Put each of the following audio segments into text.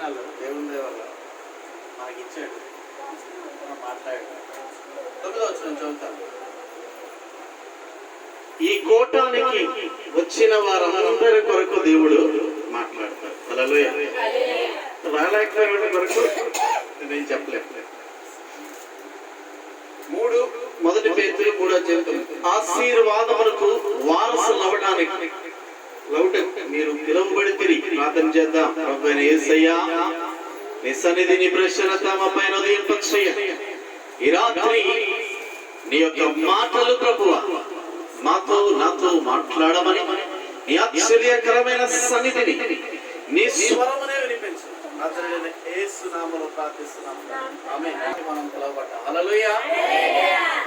లేఖనాలు దేవుని దయ వల్ల మనకి ఇచ్చాడు, మనం మాట్లాడాడు. 9వ వచనం చదువుతాను. ఈ కూటానికి వచ్చిన వారందరి కొరకు దేవుడు మాట్లాడతాడు. హల్లెలూయా. రాలేకపోయిన కొరకు నేను చెప్పలేను. 1 పేతురు 3:9 ఆశీర్వాదములకు వారసులు అవ్వడానికి మీరు పిలువబడితిరి. ప్రార్థన చేద్దాం. ప్రభువైన యేసయ్యా, నీ సన్నిధిని ప్రశ్నత మా పైన ఉదయింపచేయ. ఈ రాత్రి నీ యొక్క మాటలు ప్రభువా నాతో మాట్లాడమని, నీ ఆశ్చర్యకరమైన సన్నిధిని, నీ స్వరమునే వినిపించు. నజరేయుడైన యేసు నామములో ప్రార్థిస్తున్నాము. ఆమేన్. మనం పిలువబడ్డాం. హల్లెలూయా,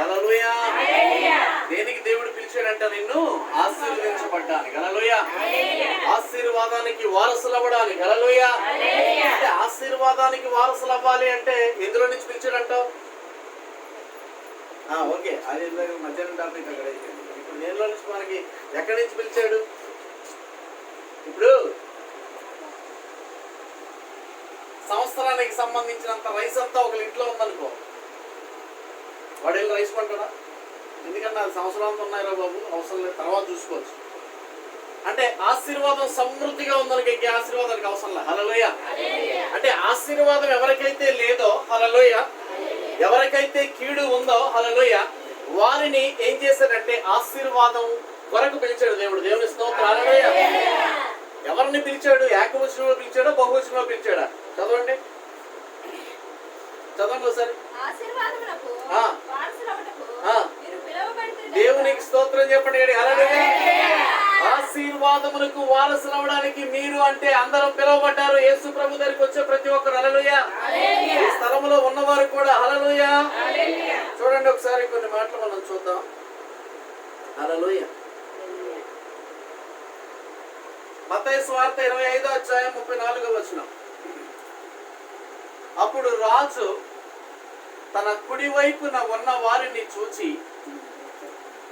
హల్లెలూయా. దేనికి దేవుడు పిలిచాడంట? నిన్ను ఆశీర్వదించబడ్డానికి. హల్లెలూయా. ఆశీర్వాదానికి వారసులు అవ్వడానికి. హల్లెలూయా. అంటే ఆశీర్వాదానికి వారసులు అవ్వాలి అంటే ఎందులో నుంచి పిలిచాడంటావు? ఓకే, అది మధ్యాహ్నం టాపిక్ అక్కడ అయితే. ఇప్పుడు దేనిలో నుంచి మనకి ఎక్కడి నుంచి పిలిచాడు? ఇప్పుడు సంవత్సరానికి సంబంధించినంత రైస్ అంతా ఒక ఇంట్లో ఉందనుకో, వాడు వెళ్ళి రైస్ కొంటాడా? ఎందుకన్నా అది సంవత్సరాంతా ఉన్నాయిరా బాబు, అవసరం లేదు, తర్వాత చూసుకోవచ్చు. అంటే ఆశీర్వాదం సమృద్ధిగా ఉందనుకో, ఇంకే ఆశీర్వాదానికి అవసరం లేదు. హల్లెలూయా. అంటే ఆశీర్వాదం ఎవరికైతే లేదో, హల్లెలూయా, ఎవరికైతే కీడు ఉందో, హల్లెలూయా, వారిని ఏం చేశాడంటే ఆశీర్వాదం కొరకు పిలిచాడు దేవుడు. దేవుని స్తోత్రం. హల్లెలూయా. ఎవరిని పిలిచాడు? ఏకవచనంలో పిలిచాడా, బహువచనంలో పిలిచాడా? చదవండి ఒకసారి. దేవునికి స్తోత్రం చెప్పండి. హల్లెలూయా. ఆశీర్వాదములకు వారసులు అవడానికి మీరు అంటే అందరూ పిలువబడ్డారు. యేసు ప్రభు దగ్గరికి వచ్చే ప్రతి ఒక్కరు. హల్లెలూయా. ఈ స్థలములో ఉన్నవారు కూడా. హల్లెలూయా. చూడండి ఒకసారి కొన్ని మాటలు మనం చూద్దాం. హల్లెలూయా. మత్తయి సువార్త 25వ అధ్యాయం 34వ వచనం. అప్పుడు రాజు తన కుడి వైపున ఉన్న వారిని చూచి,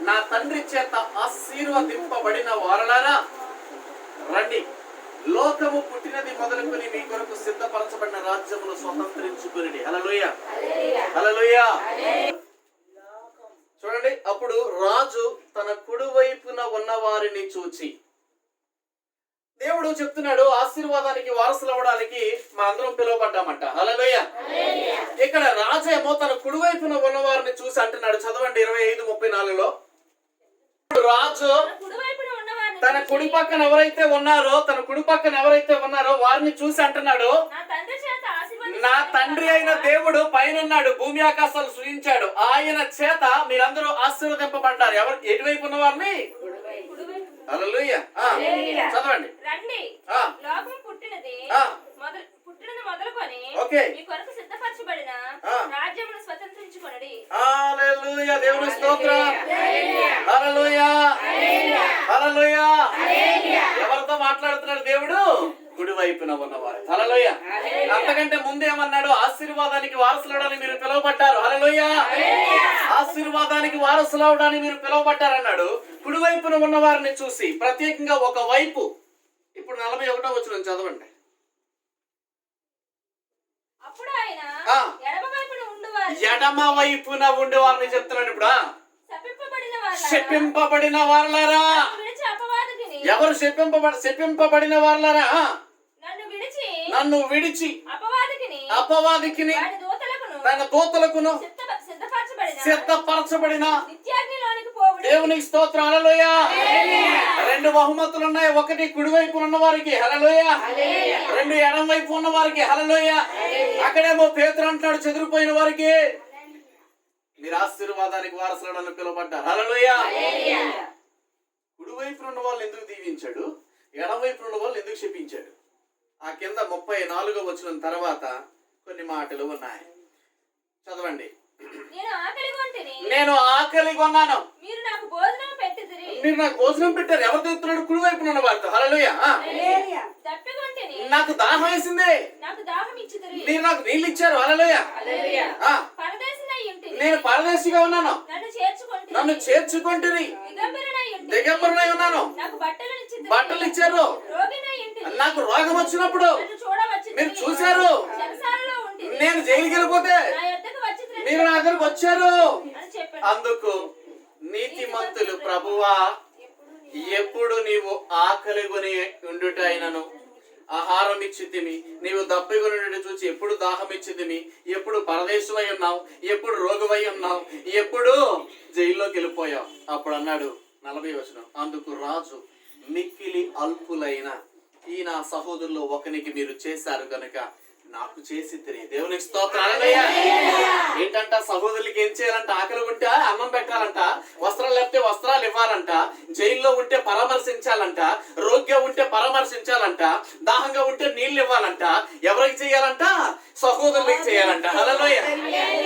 నా తండ్రి చేత ఆశీర్వదింపబడిన వారలారా రండి, లోకము పుట్టినది మొదలుకొని మీ కొరకు సిద్ధపరచబడిన రాజ్యమును స్వతంత్రించుకుని. హల్లెలూయా, హల్లెలూయా. చూడండి, అప్పుడు రాజు తన కుడి వైపున ఉన్న వారిని చూచి, దేవుడు చెప్తున్నాడు ఆశీర్వాదానికి వారసులు అవ్వడానికి మా అందరం పిలువబడ్డామంట. హల్లెలూయా. ఇక్కడ రాజేమో తన కుడివైపున ఉన్నవారిని చూసి అంటున్నాడు. చదవండి 25:34లో. రాజు తన కుడి పక్కన ఎవరైతే ఉన్నారో వారిని చూసి అంటున్నాడు, నా తండ్రి అయిన దేవుడు పైన ఉన్నాడు, భూమి ఆకాశాలు సృజించాడు, ఆయన చేత మీరందరూ ఆశీర్వదింపబడ్డారు. ఎవరు? ఎటువైపు ఉన్న వారిని? హల్లెలూయా. చదవండి. రండి, లోకం పుట్టినది మొదలుకొని మీ కొరకు సిద్ధపరచబడిన రాజ్యమును స్వతంత్రించుకొనుడి. హల్లెలూయా. దేవుని స్తోత్రం. హల్లెలూయా, హల్లెలూయా. ఎవరితో మాట్లాడుతున్నాడు దేవుడు? కుడి వైపున ఉన్నవారు. హల్లెలూయా. అంతకంటే ముందేమన్నాడు? ఆశీర్వాదానికి వారసులు అవడానికి మీరు పిలువబడ్డారు. హల్లెలూయా. ఆశీర్వాదానికి వారసులు అవడానికి మీరు పిలువబడ్డారు అన్నాడు. కుడి వైపున ఉన్న వారిని చూసి ప్రత్యేకంగా ఒక వైపు. ఇప్పుడు 41వ వచనం చదవండి. అప్పుడు ఆయన ఎడమ వైపున ఉండే వారిని చెప్తున్నాడు. ఇప్పుడు శపింపబడిన వారలారా. ఎవరు శపింపబడిన వారలారా? నన్ను విడిచి అపవాదికిని తన దూతలకును సిద్ధపరచబడిన దేవునికి స్తోత్రం. హల్లెలూయా. 2 బహుమతులు ఉన్నాయి. ఒకటి కుడి వైపు ఉన్న వారికి. హల్లెలూయా. 2 ఎడమ వైపు ఉన్న వారికి. హల్లెలూయా. అక్కడేమో పేతురు అంటున్నాడు చెదిరిపోయిన వారికి, మీరు ఆశీర్వాదానికి వారసులను పిలువబడ్డారు. హల్లెలూయా. కుడి వైపు ఉన్న వాళ్ళు ఎందుకు దీవించాడు? ఎడమ వైపు ఉన్న వాళ్ళు ఎందుకు శపించాడు? ఆ కింద 34వ వచనం తర్వాత కొన్ని మాటలు ఉన్నాయి. చదవండి. నేను ఆకలి కొన్నాను, మీరు నాకు భోజనం పెట్టారు. ఎవరు తెస్తున్నాడు? కుడి వైపున ఉన్న వారితో. హల్లెలూయా. నాకు దాహం వేసింది, మీరు నాకు నీళ్ళు ఇచ్చారు. హల్లెలూయా. నేను పరదేశిగా ఉన్నాను, నన్ను చేర్చుకుంటుని. దిగంబరునై ఉన్నాను, బట్టలు ఇచ్చారు. నాకు రోగం వచ్చినప్పుడు మీరు చూసి జైలుకి వెళ్ళిపోతే మీరు నా దగ్గరకు వచ్చారు. అందుకు నీతిమంతులు ప్రభువా ఎప్పుడు నీవు ఆకలిగొని ఉండుట అయినను ఆహారం ఇచ్చితిమి, నీవు దప్పిగొని చూచి ఎప్పుడు దాహం ఇచ్చితిమి, ఎప్పుడు పరదేశమై ఉన్నావు, ఎప్పుడు రోగువై ఉన్నావు, ఎప్పుడు జైల్లోకి వెళ్ళిపోయావు. అప్పుడు అన్నాడు 40వ వచనం, అందుకు రాజు మిక్కిలి అల్పులైన ఈ నా సహోదరుల్లో ఒకనికి మీరు చేశారు కనుక నాకు చేసి తిరిగి. దేవునికి స్తోత్రం. ఏంటంట, సహోదరులకి ఏం చేయాలంట? ఆకలి ఉంటే అన్నం పెట్టాలంట, వస్త్రాలు లేకపోతే వస్త్రాలు ఇవ్వాలంట, జైల్లో ఉంటే పరామర్శించాలంట, రోగ్యం ఉంటే పరామర్శించాలంట, దాహంగా ఉంటే నీళ్లు ఇవ్వాలంట. ఎవరికి చేయాలంట? సహోదరులకి చేయాలంట. హల్లెలూయా.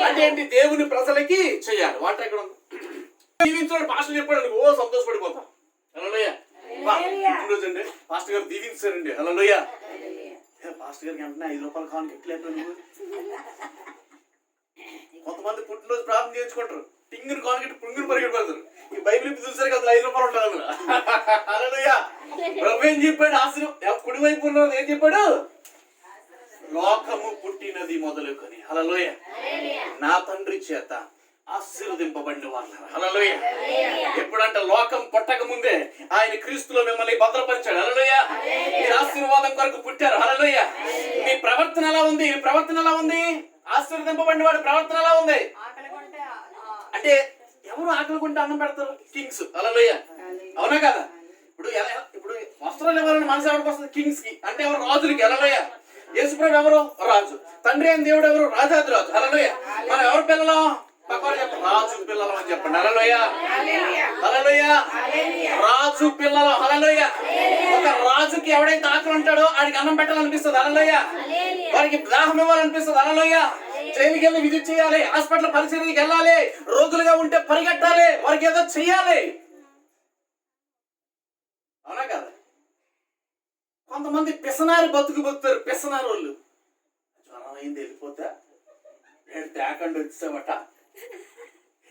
అంటే ఏంటి? దేవుని ప్రజలకి చేయాలి. వాటర్ ఎక్కడ దీవించాడు పాస్టర్ చెప్పాడు, ఓ సంతోషపడిపోతాం. హల్లెలూయా. రోజు అండి పాస్టర్ గారు దీవించారండి. హల్లెలూయా. పాస్టర్ గారికి వెంటనే 5 రూపాయలు కావాలి ఎట్లేదు. నువ్వు కొంతమంది పుట్టినరోజు ప్రార్థన చేయించుకుంటారు, టింగుని కానుకెట్టి పుంగుని పరిగెట్టి పెడతారు. ఈ బైబిల్ ఇప్పుడు చూసారు కదా 5 రూపాయలు ఉంటుంది అందులో. హల్లెలూయా. ప్రభు ఏం చెప్పాడు? ఆశీర్వాదం కుడివైపు ఉన్నది ఏం చెప్పాడు? లోకము పుట్టినది మొదలుకొని హల్లెలూయా నా తండ్రి చేత ఆశీర్వదింపబడిన వాళ్ళు. హల్లెలూయా. ఎప్పుడంట? లోకం పుట్టక ముందే ఆయన క్రీస్తులో మిమ్మల్ని భద్రపరిచాడు. హల్లెలూయా. మీరు ఆశీర్వాదం కొరకు పుట్టారు. హల్లెలూయా. మీ ప్రవర్తన ఎలా ఉంది? మీ ప్రవర్తన ఎలా ఉంది? ఆశీర్వదింపబడిన వాడి ప్రవర్తన ఎలా ఉంది? అంటే ఎవరు ఆకలి కొంటే అన్నం పెడతారు? కింగ్స్. హల్లెలూయా. అవునా కదా? ఇప్పుడు వస్త్రాలు ఎవరైనా మనసు ఎవరికి వస్తుంది? కింగ్స్ కి. అంటే ఎవరు? రాజులకి. హల్లెలూయా. యేసుప్రభు ఎవరు? రాజు. తండ్రి అయిన దేవుడు ఎవరు? రాజాది రాజు. హల్లెలూయా. మనం ఎవరు పిల్లలు? రాజు పిల్లలు అని చెప్పండి. హల్లెలూయా. హల్లెలూయా. రాజు పిల్లలు. హల్లెలూయా. ఒక రాజుకి ఎవడైతే ఆకలి ఉంటాడో ఆడికి అన్నం పెట్టాలనిపిస్తుంది. హల్లెలూయా. వారికి దాహం ఇవ్వాలనిపిస్తుంది. హల్లెలూయా. జైలుకి వెళ్ళి విజిట్ చేయాలి, హాస్పిటల్ పరిచర్యకి వెళ్ళాలి, రోగులుగా ఉంటే పరిగెట్టాలి, వారికి ఏదో చెయ్యాలి. అవునా కదా? కొంతమంది పిసనారి బతుకుతారు. పిసనారి వాళ్ళు జ్వరం అయింది వెళ్ళిపోతే తేకండి వచ్చామట,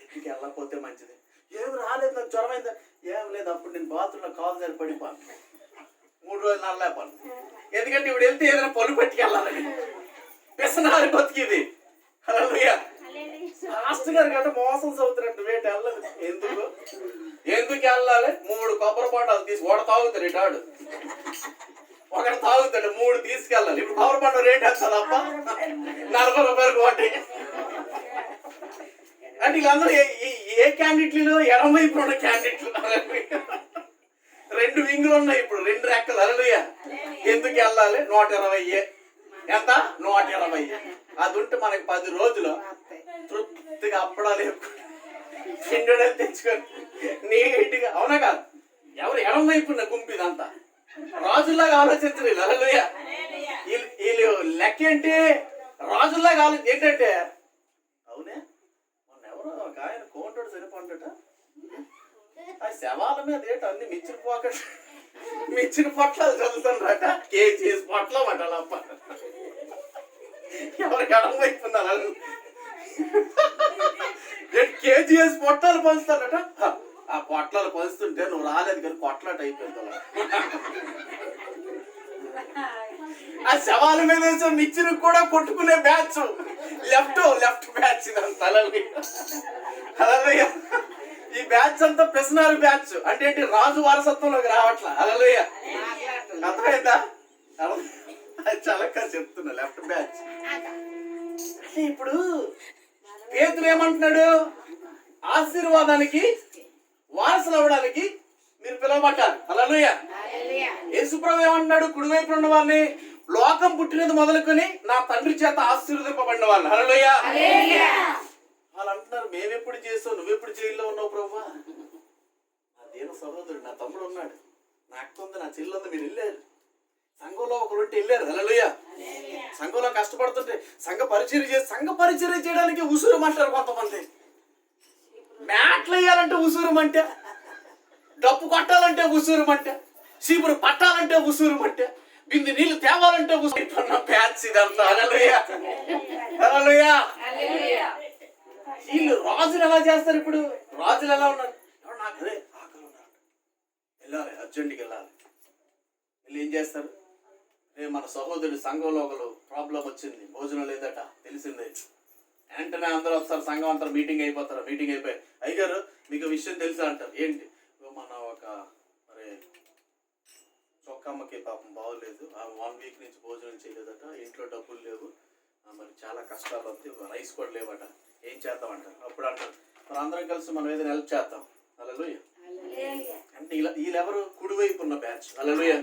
ఇంటికి వెళ్ళకపోతే మంచిది. ఏం రాలేదు, నాకు జ్వరం అయిందా? ఏం లేదు, అప్పుడు నేను బాత్రూంలో కాలు జారి పడిపోను, 3 రోజులు నల్లలేపాను. ఎందుకంటే ఇప్పుడు వెళ్తే ఏదైనా పళ్ళు పట్టుకెళ్ళాలని. పిసనారి బతికిది. హల్లెలూయా. మాస్టర్ గారు గట్ట మోసం చదువుతారంట, వేట వెళ్ళదు. ఎందుకు వెళ్ళాలి? 3 కొబ్బరి బొండాలు తీసి ఒకటి తాగుతాడు, ఇటాడు ఒకటి తాగుతాడు, 3 తీసుకెళ్ళాలి. ఇప్పుడు కొబ్బరి బొండ రేట్ వేస్తాదప్ప 40 రూపాయలకు ఒకటి. అంటే వీళ్ళందరూ ఏ క్యాండిడేట్లు? ఎడమ వైపు ఉన్న క్యాండిడేట్లు. 2 వింగులు ఉన్నాయి ఇప్పుడు, 2 రెక్కలు. హల్లెలూయా. ఎందుకు వెళ్ళాలి? 120. ఎంత? 120. అది ఉంటే మనకి 10 రోజులు తృప్తిగా అప్పడాలు పిండోడలు తెచ్చుకొని నీట్గా. అవునా కాదు? ఎవరు ఎడమ వైపు ఉన్న గుంపు ఇదంతా రాజుల్లాగా ఆలోచించరు. హల్లెలూయా. వీళ్ళు లెక్క ఏంటి? రాజుల్లాగా ఆలోచన ఏంటంటే, అవునే మొన్న ఎవరో ఒక ఆయన కోంటోడు సరిపడ్డట, ఆ శవాల మీద ఏంటో అన్ని మిచ్చిన పొట్లాలు చదువుతుండ్రట. కేజీ పొట్లం అంటాలప్ప. ఎవరికి ఎడమ వైపు ఉన్నారు కేజీఎస్ పొట్లాలు పంచుతారట. ఆ పొట్లాలు పంచుతుంటే నువ్వు రాలేదు కానీ పొట్లాట అయిపోయింది. ఆ శవాల మీద వేసే మిచ్చిని కూడా కొట్టుకునే బ్యాచ్ లెఫ్ట్ బ్యాచ్. హల్లెలూయా. ఈ బ్యాచ్ అంతా పిసనారి బ్యాచ్. అంటే ఏంటి? రాజు వారసత్వంలోకి రావట్లా. హల్లెలూయా. అర్థమైందా? అది చలక చెప్తున్నా, లెఫ్ట్ బ్యాచ్. ఇప్పుడు పేతురు ఏమంటున్నాడు? ఆశీర్వాదానికి వారసులు అవ్వడానికి మీరు పిలువబడ్డారు. హల్లెలూయా. యేసుప్రభు ఏమంటున్నాడు? కుడివైపు ఉన్న వారిని లోకం పుట్టినది మొదలుకొని నా తండ్రి చేత ఆశీర్వదింపబడిన వాళ్ళు. హల్లెలూయా. వాళ్ళు అంటున్నారు, మేమెప్పుడు చేసావు, నువ్వెప్పుడు జైల్లో ఉన్నావు ప్రభువా? నా దేవ సహోదరుడు, నా తమ్ముడు ఉన్నాడు, నా అక్క ఉంది, నా చెల్లి ఉంది, మీరు వెళ్ళారు. సంఘంలో ఒకరుంటే వెళ్ళారు. హల్లెలూయా. సంఘంలో కష్టపడుతుంటే సంఘ పరిచర్య చేయడానికి ఉసురుమంటారు కొంతమంది. మ్యాట్లు వేయాలంటే ఉసురుమంటే, డప్పు కొట్టాలంటే ఉసురుమంటే, చీపురు పట్టాలంటే ఉసురుమంటే, బింది నీళ్లు తేవాలంటే ఉసురు ప్యాచ్ ఇదంతా. హల్లెలూయా. హల్లెలూయా. వీళ్ళు రాజులు ఎలా చేస్తారు? ఇప్పుడు రాజులు ఎలా ఉన్నారు? నాకు ఆకలి ఉన్నారు, వెళ్ళాలి, అర్జెంట్కి వెళ్ళాలి. వీళ్ళు ఏం చేస్తారు? మన సహోదరుడి సంఘంలో ఒకరు ప్రాబ్లం వచ్చింది, భోజనం లేదట తెలిసిందే. వెంటనే అందరూ వస్తారు, సంఘం అంతా మీటింగ్ అయిపోతారు. మీటింగ్ అయిపోయి అయ్యగారు మీకు విషయం తెలుసా అంటారు. ఏంటి? మన ఒక మరి చొక్కమ్మకి పాపం బాగోలేదు, 1 వీక్ నుంచి భోజనం చేయలేదట, ఇంట్లో డబ్బులు లేవు, మరి చాలా కష్టాలు వస్తాయి, రైస్ కూడా లేవట, ఏం చేద్దాం అంటారు. అప్పుడు అంటారు మరి అందరం కలిసి మనం ఏదైనా హెల్ప్ చేద్దాం. హల్లెలూయా. అంటే వీళ్ళెవరు? కుడివైపు ఉన్న బ్యాచ్. హల్లెలూయా.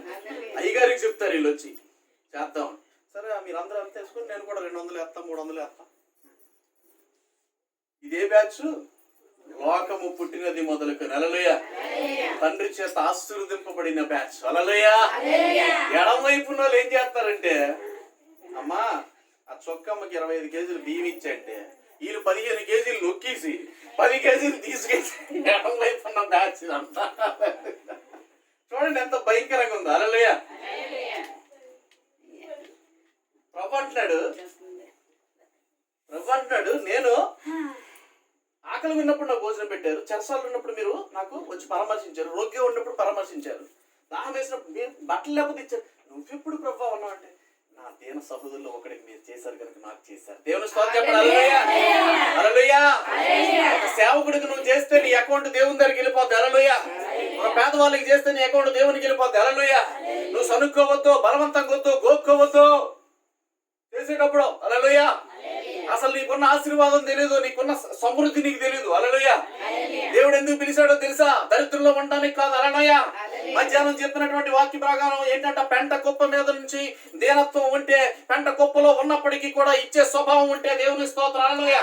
అయ్యగారికి చెప్తారు వీళ్ళు వచ్చి చేద్దాం. సరే మీరు అందరూ ఎంత వేసుకొని నేను కూడా 200 వేస్తాం, 300 వేస్తాం. ఇదే బ్యాచ్ లోకము పుట్టినది మొదలుకు. హల్లెలూయా. తండ్రి చేత ఆశీర్వదింపబడిన బ్యాచ్. హల్లెలూయా. ఎడమ వైపు ఉన్న వాళ్ళు ఏం చేస్తారంటే, అమ్మా ఆ చొక్కమ్మకి 25 కేజీలు బియ్యం ఇచ్చంటే వీళ్ళు 15 కేజీలు నొక్కేసి 10 కేజీలు తీసుకెళ్ళి ఎడమ వైపు ఉన్న బ్యాచ్ అంతా. చూడండి ఎంత భయంకరంగా ఉందో. హల్లెలూయా. ప్రభు అంటున్నాడు నేను ఆకలి ఉన్నప్పుడు నాకు భోజనం పెట్టారు, చెరసాలు ఉన్నప్పుడు మీరు నాకు వచ్చి పరామర్శించారు, రోగ్యం ఉన్నప్పుడు పరామర్శించారు, దాహం వేసినప్పుడు మీరు బట్టలు లేకపోతే ఇచ్చారు. నువ్వెప్పుడు ప్రభు అన్నావు అంటే నా దేన సహోదరులు ఒకడికి మీరు చేశారు కనుక నాకు చేశారు. దేవుని స్తోత్రం చెప్పండి. హల్లెలూయా. హల్లెలూయా. ఒక సేవకుడికి నువ్వు చేస్తే నీ అకౌంట్ దేవుని దగ్గరికి వెళ్ళిపోద్ది. హల్లెలూయా. ఒక పేదవాళ్ళకి చేస్తే నీ అకౌంట్ దేవునికి వెళ్ళిపోద్ది. హల్లెలూయా. నువ్వు సనుక్కోవద్దు, బలవంతంగా వద్దు, గోక్కోవద్దు చేసేటప్పుడు. హల్లెలూయా. అసలు నీకున్న ఆశీర్వాదం తెలియదు, నీకున్న సమృద్ధి నీకు తెలియదు. హల్లెలూయా. దేవుడు ఎందుకు పిలిచాడో తెలుసా? దరిద్రంలో ఉండడానికి కాదు. హల్లెలూయా. మధ్యాహ్నం చెప్పినటువంటి వాక్య ప్రకారం ఏంటంటే పెంట కుప్ప మీద నుంచి దీనత్వం ఉంటే, పెంట కుప్పలో ఉన్నప్పటికీ కూడా ఇచ్చే స్వభావం ఉంటే దేవుని స్తోత్రం. హల్లెలూయా.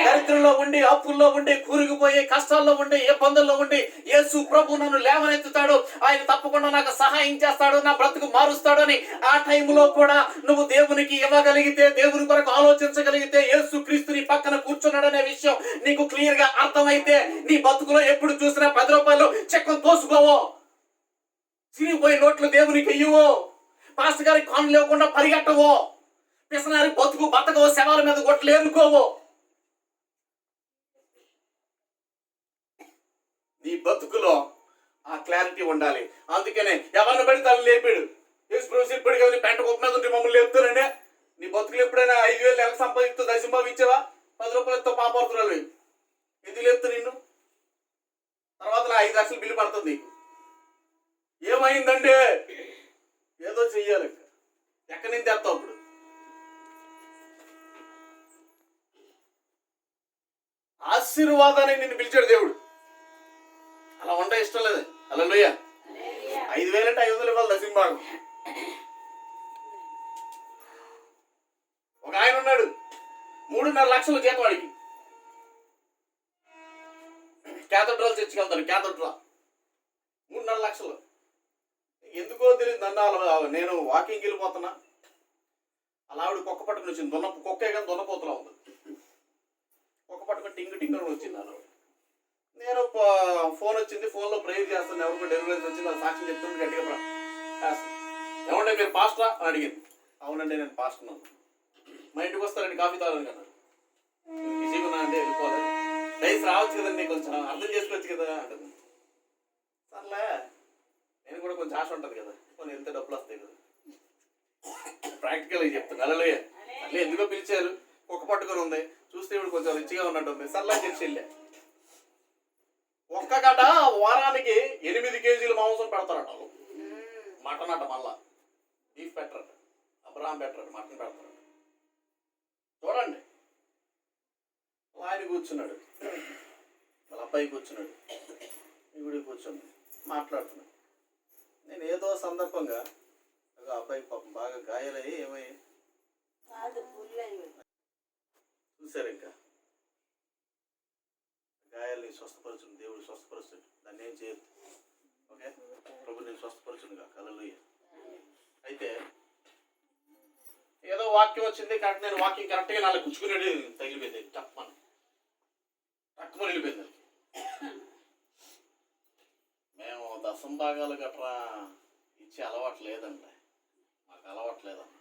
దరిద్రంలో ఉండి, అప్పుల్లో ఉండి, కూరుకుపోయి, కష్టాల్లో ఉండి, ఇబ్బందుల్లో ఉండి యేసు ప్రభు నన్ను లేవనెత్తుతాడు, ఆయన తప్పకుండా నాకు సహాయం చేస్తాడు, నా బ్రతుకు మారుస్తాడు అని ఆ టైంలో కూడా నువ్వు దేవునికి ఇవ్వగలిగితే, దేవుని కొరకు ఆలోచించగలిగితే, యేసు క్రీస్తు నీ పక్కన కూర్చున్నాడనే విషయం నీకు క్లియర్ గా అర్థమైతే నీ బతుకులో ఎప్పుడు చూసినా 10 రూపాయలు చెక్కను తోసుకోవో, చిరిగిపోయి నోట్లు దేవునికి ఇయ్యవో, పాస్టర్ గారికి కాను లేకుండా పరిగెట్టవో, పిసనారి బతకవో, శవాల మీద గొట్లు ఏరుకోవో. నీ బతుకులో ఆ క్లారిటీ ఉండాలి. అందుకనే ఎవరిని పడితే వాళ్ళు లేపాడు. ఇప్పుడు కదా పెంట కుప్ప మీద ఉంటే మమ్మల్ని లేపుతారండి. నీ బతుకులు ఎప్పుడైనా 5,000 నెలకు సంపాదిస్తూ దశంభావం ఇచ్చావా? 10 రూపాయలతో పాపడుతున్నాడు. ఎందుకు లేపుతా నిన్ను? తర్వాత 5 లక్షలు బిల్లు పడుతుంది నీకు. ఏమైందంటే ఏదో చెయ్యాలి. ఎక్కడి నుంచి తెస్తావు? అప్పుడు ఆశీర్వాదానికి నిన్ను పిలిచాడు దేవుడు. అలా ఉంటే ఇష్టం లేదు. హల్లెలూయా. 5,000 అంటే 500 ఇవ్వాలి దశంభాగం. ఒక ఆయన ఉన్నాడు, 3.5 లక్షలు జీతం వాడికి. క్యాథడ్రల్ చర్చికి వెళ్తాడు. క్యాథడ్రల్ 3.5 లక్షలు. ఎందుకో తెలియదు. నన్ను నేను వాకింగ్కి వెళ్ళిపోతున్నా, అలా ఆవిడ కుక్క పట్టుకుని వచ్చింది. కుక్కే కానీ దున్నపోతులా ఉంది. కుక్క పట్టుకుని టింగ్ అని వచ్చింది. అలా నేను ఫోన్ వచ్చింది, ఫోన్లో ప్రేయర్ చేస్తాను, ఎవరికి డెలివరీ వచ్చింది, అది సాక్ష్యం చెప్తుంది గట్టిగా. ఏమంటే మీరు పాస్టరా అని అడిగింది. అవునండి నేను పాస్టర్. మా ఇంటికి వస్తారండి కాఫీ తాగడానికి అన్నారు. బిజీగా ఉన్నా అంటే వెళ్ళిపోలేదు. డైస్ రావచ్చు కదండి, కొంచెం అర్థం చేసుకోవచ్చు కదా అంటుంది. సర్లే, నేను కూడా కొంచెం ఆశ ఉంటుంది కదా, కొన్ని వెళ్తే డబ్బులు వస్తాయి కదా, ప్రాక్టికల్గా చెప్తాను. హల్లెలూయా. అట్లా ఎందుకో పిలిచారు, కుక్క పట్టుకొని ఉంది, చూస్తే ఇప్పుడు కొంచెం రిచ్గా ఉన్నట్టు ఉంది. సర్లే చెప్పి వెళ్ళా. ఒక్క గట వారానికి 8 కేజీలు మాంసం పెడతారట. మటన్ అట, మళ్ళా బీఫ్ పెట్టరట, అబ్రహాం పెట్టరట, మటన్ పెడతారట. చూడండి. ఆయన కూర్చున్నాడు, వాళ్ళ అబ్బాయి కూర్చున్నాడు, ఈవిడి కూర్చుంది, మాట్లాడుతున్నాడు. నేను ఏదో సందర్భంగా అబ్బాయి పాపం బాగా గాయాలయ్యి ఏమయ్యి చూశారు. ఇంకా గాయాలని స్వస్థపరచును, దేవుడు స్వస్థపరుస్తాడు, దాన్ని ఏం చేయదు. ఓకే, ప్రభు నేను స్వస్థపరచునుగా. హల్లెలూయా. అయితే ఏదో వాక్యం వచ్చింది కరెక్ట్. నేను వాక్యం కరెక్ట్గా నాలుగు గుచ్చుకునేది తగిలిపోయింది. తక్కువని వెళ్ళిపోయింది. మేము దశంభాగాలు గట్రా ఇచ్చే అలవాటు లేదండి, మాకు అలవాటు లేదన్న.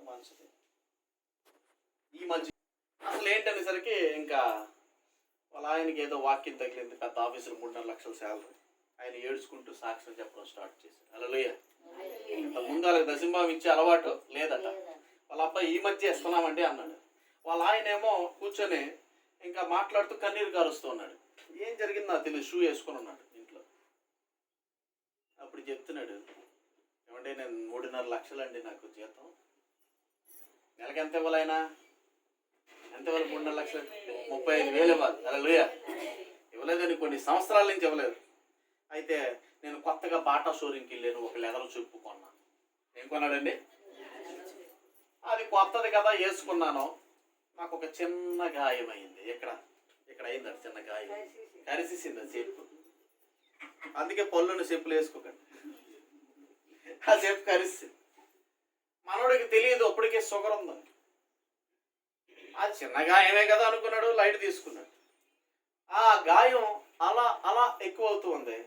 మంచిది. ఈ మధ్య అసలు ఏంటనేసరికి ఇంకా వాళ్ళ ఆయనకి ఏదో వాక్యం తగిలింది. పెద్ద ఆఫీసులో 3.5 లక్షల శాలరీ. ఆయన ఏడ్చుకుంటూ సాక్ష్యం చెప్పడం స్టార్ట్ చేశాడు. హల్లెలూయా. ముందు వాళ్ళకి దశంభాగం ఇచ్చే అలవాటు లేదట. వాళ్ళ అబ్బాయి ఈ మధ్య ఇస్తున్నామండి అన్నాడు. వాళ్ళ ఆయనేమో కూర్చొని ఇంకా మాట్లాడుతూ కన్నీరు కారుస్తూ ఉన్నాడు. ఏం జరిగిందో నాకు తెలియదు, షూ వేసుకొని ఉన్నాడు ఇంట్లో. అప్పుడు చెప్తున్నాడు, ఏమంటే నేను 3.5 లక్షలండి నాకు జీతం, నెలకి ఎంత ఇవ్వాలి ఆయన, ఎంత ఇవ్వాలి? 3.5 లక్షలు, 35,000 ఇవ్వాలి. హల్లెలూయా. ఇవ్వలేదని కొన్ని సంవత్సరాల నుంచి ఇవ్వలేదు. అయితే నేను కొత్తగా బాటా షోరూమ్కి వెళ్ళాను, ఒక లెదర్ చెప్పు కొన్నాను. ఏం కొన్నాడండి? అది కొత్తది కదా, వేసుకున్నాను. నాకు ఒక చిన్న గాయం అయింది. ఇక్కడ అయింది, అది చిన్న గాయం కరిసేసింది ఆ చెప్పు. అందుకే పళ్ళుని చెప్పులు వేసుకోకండి, ఆ చెప్పు కరిస్తుంది. మనోడికి తెలియదు అప్పటికే షుగర్ ఉందని. అది చిన్న గాయమే కదా అనుకున్నాడు, లైట్ తీసుకున్నాడు. ఆ గాయం అలా అలా ఎక్కువ అవుతూ ఉంది.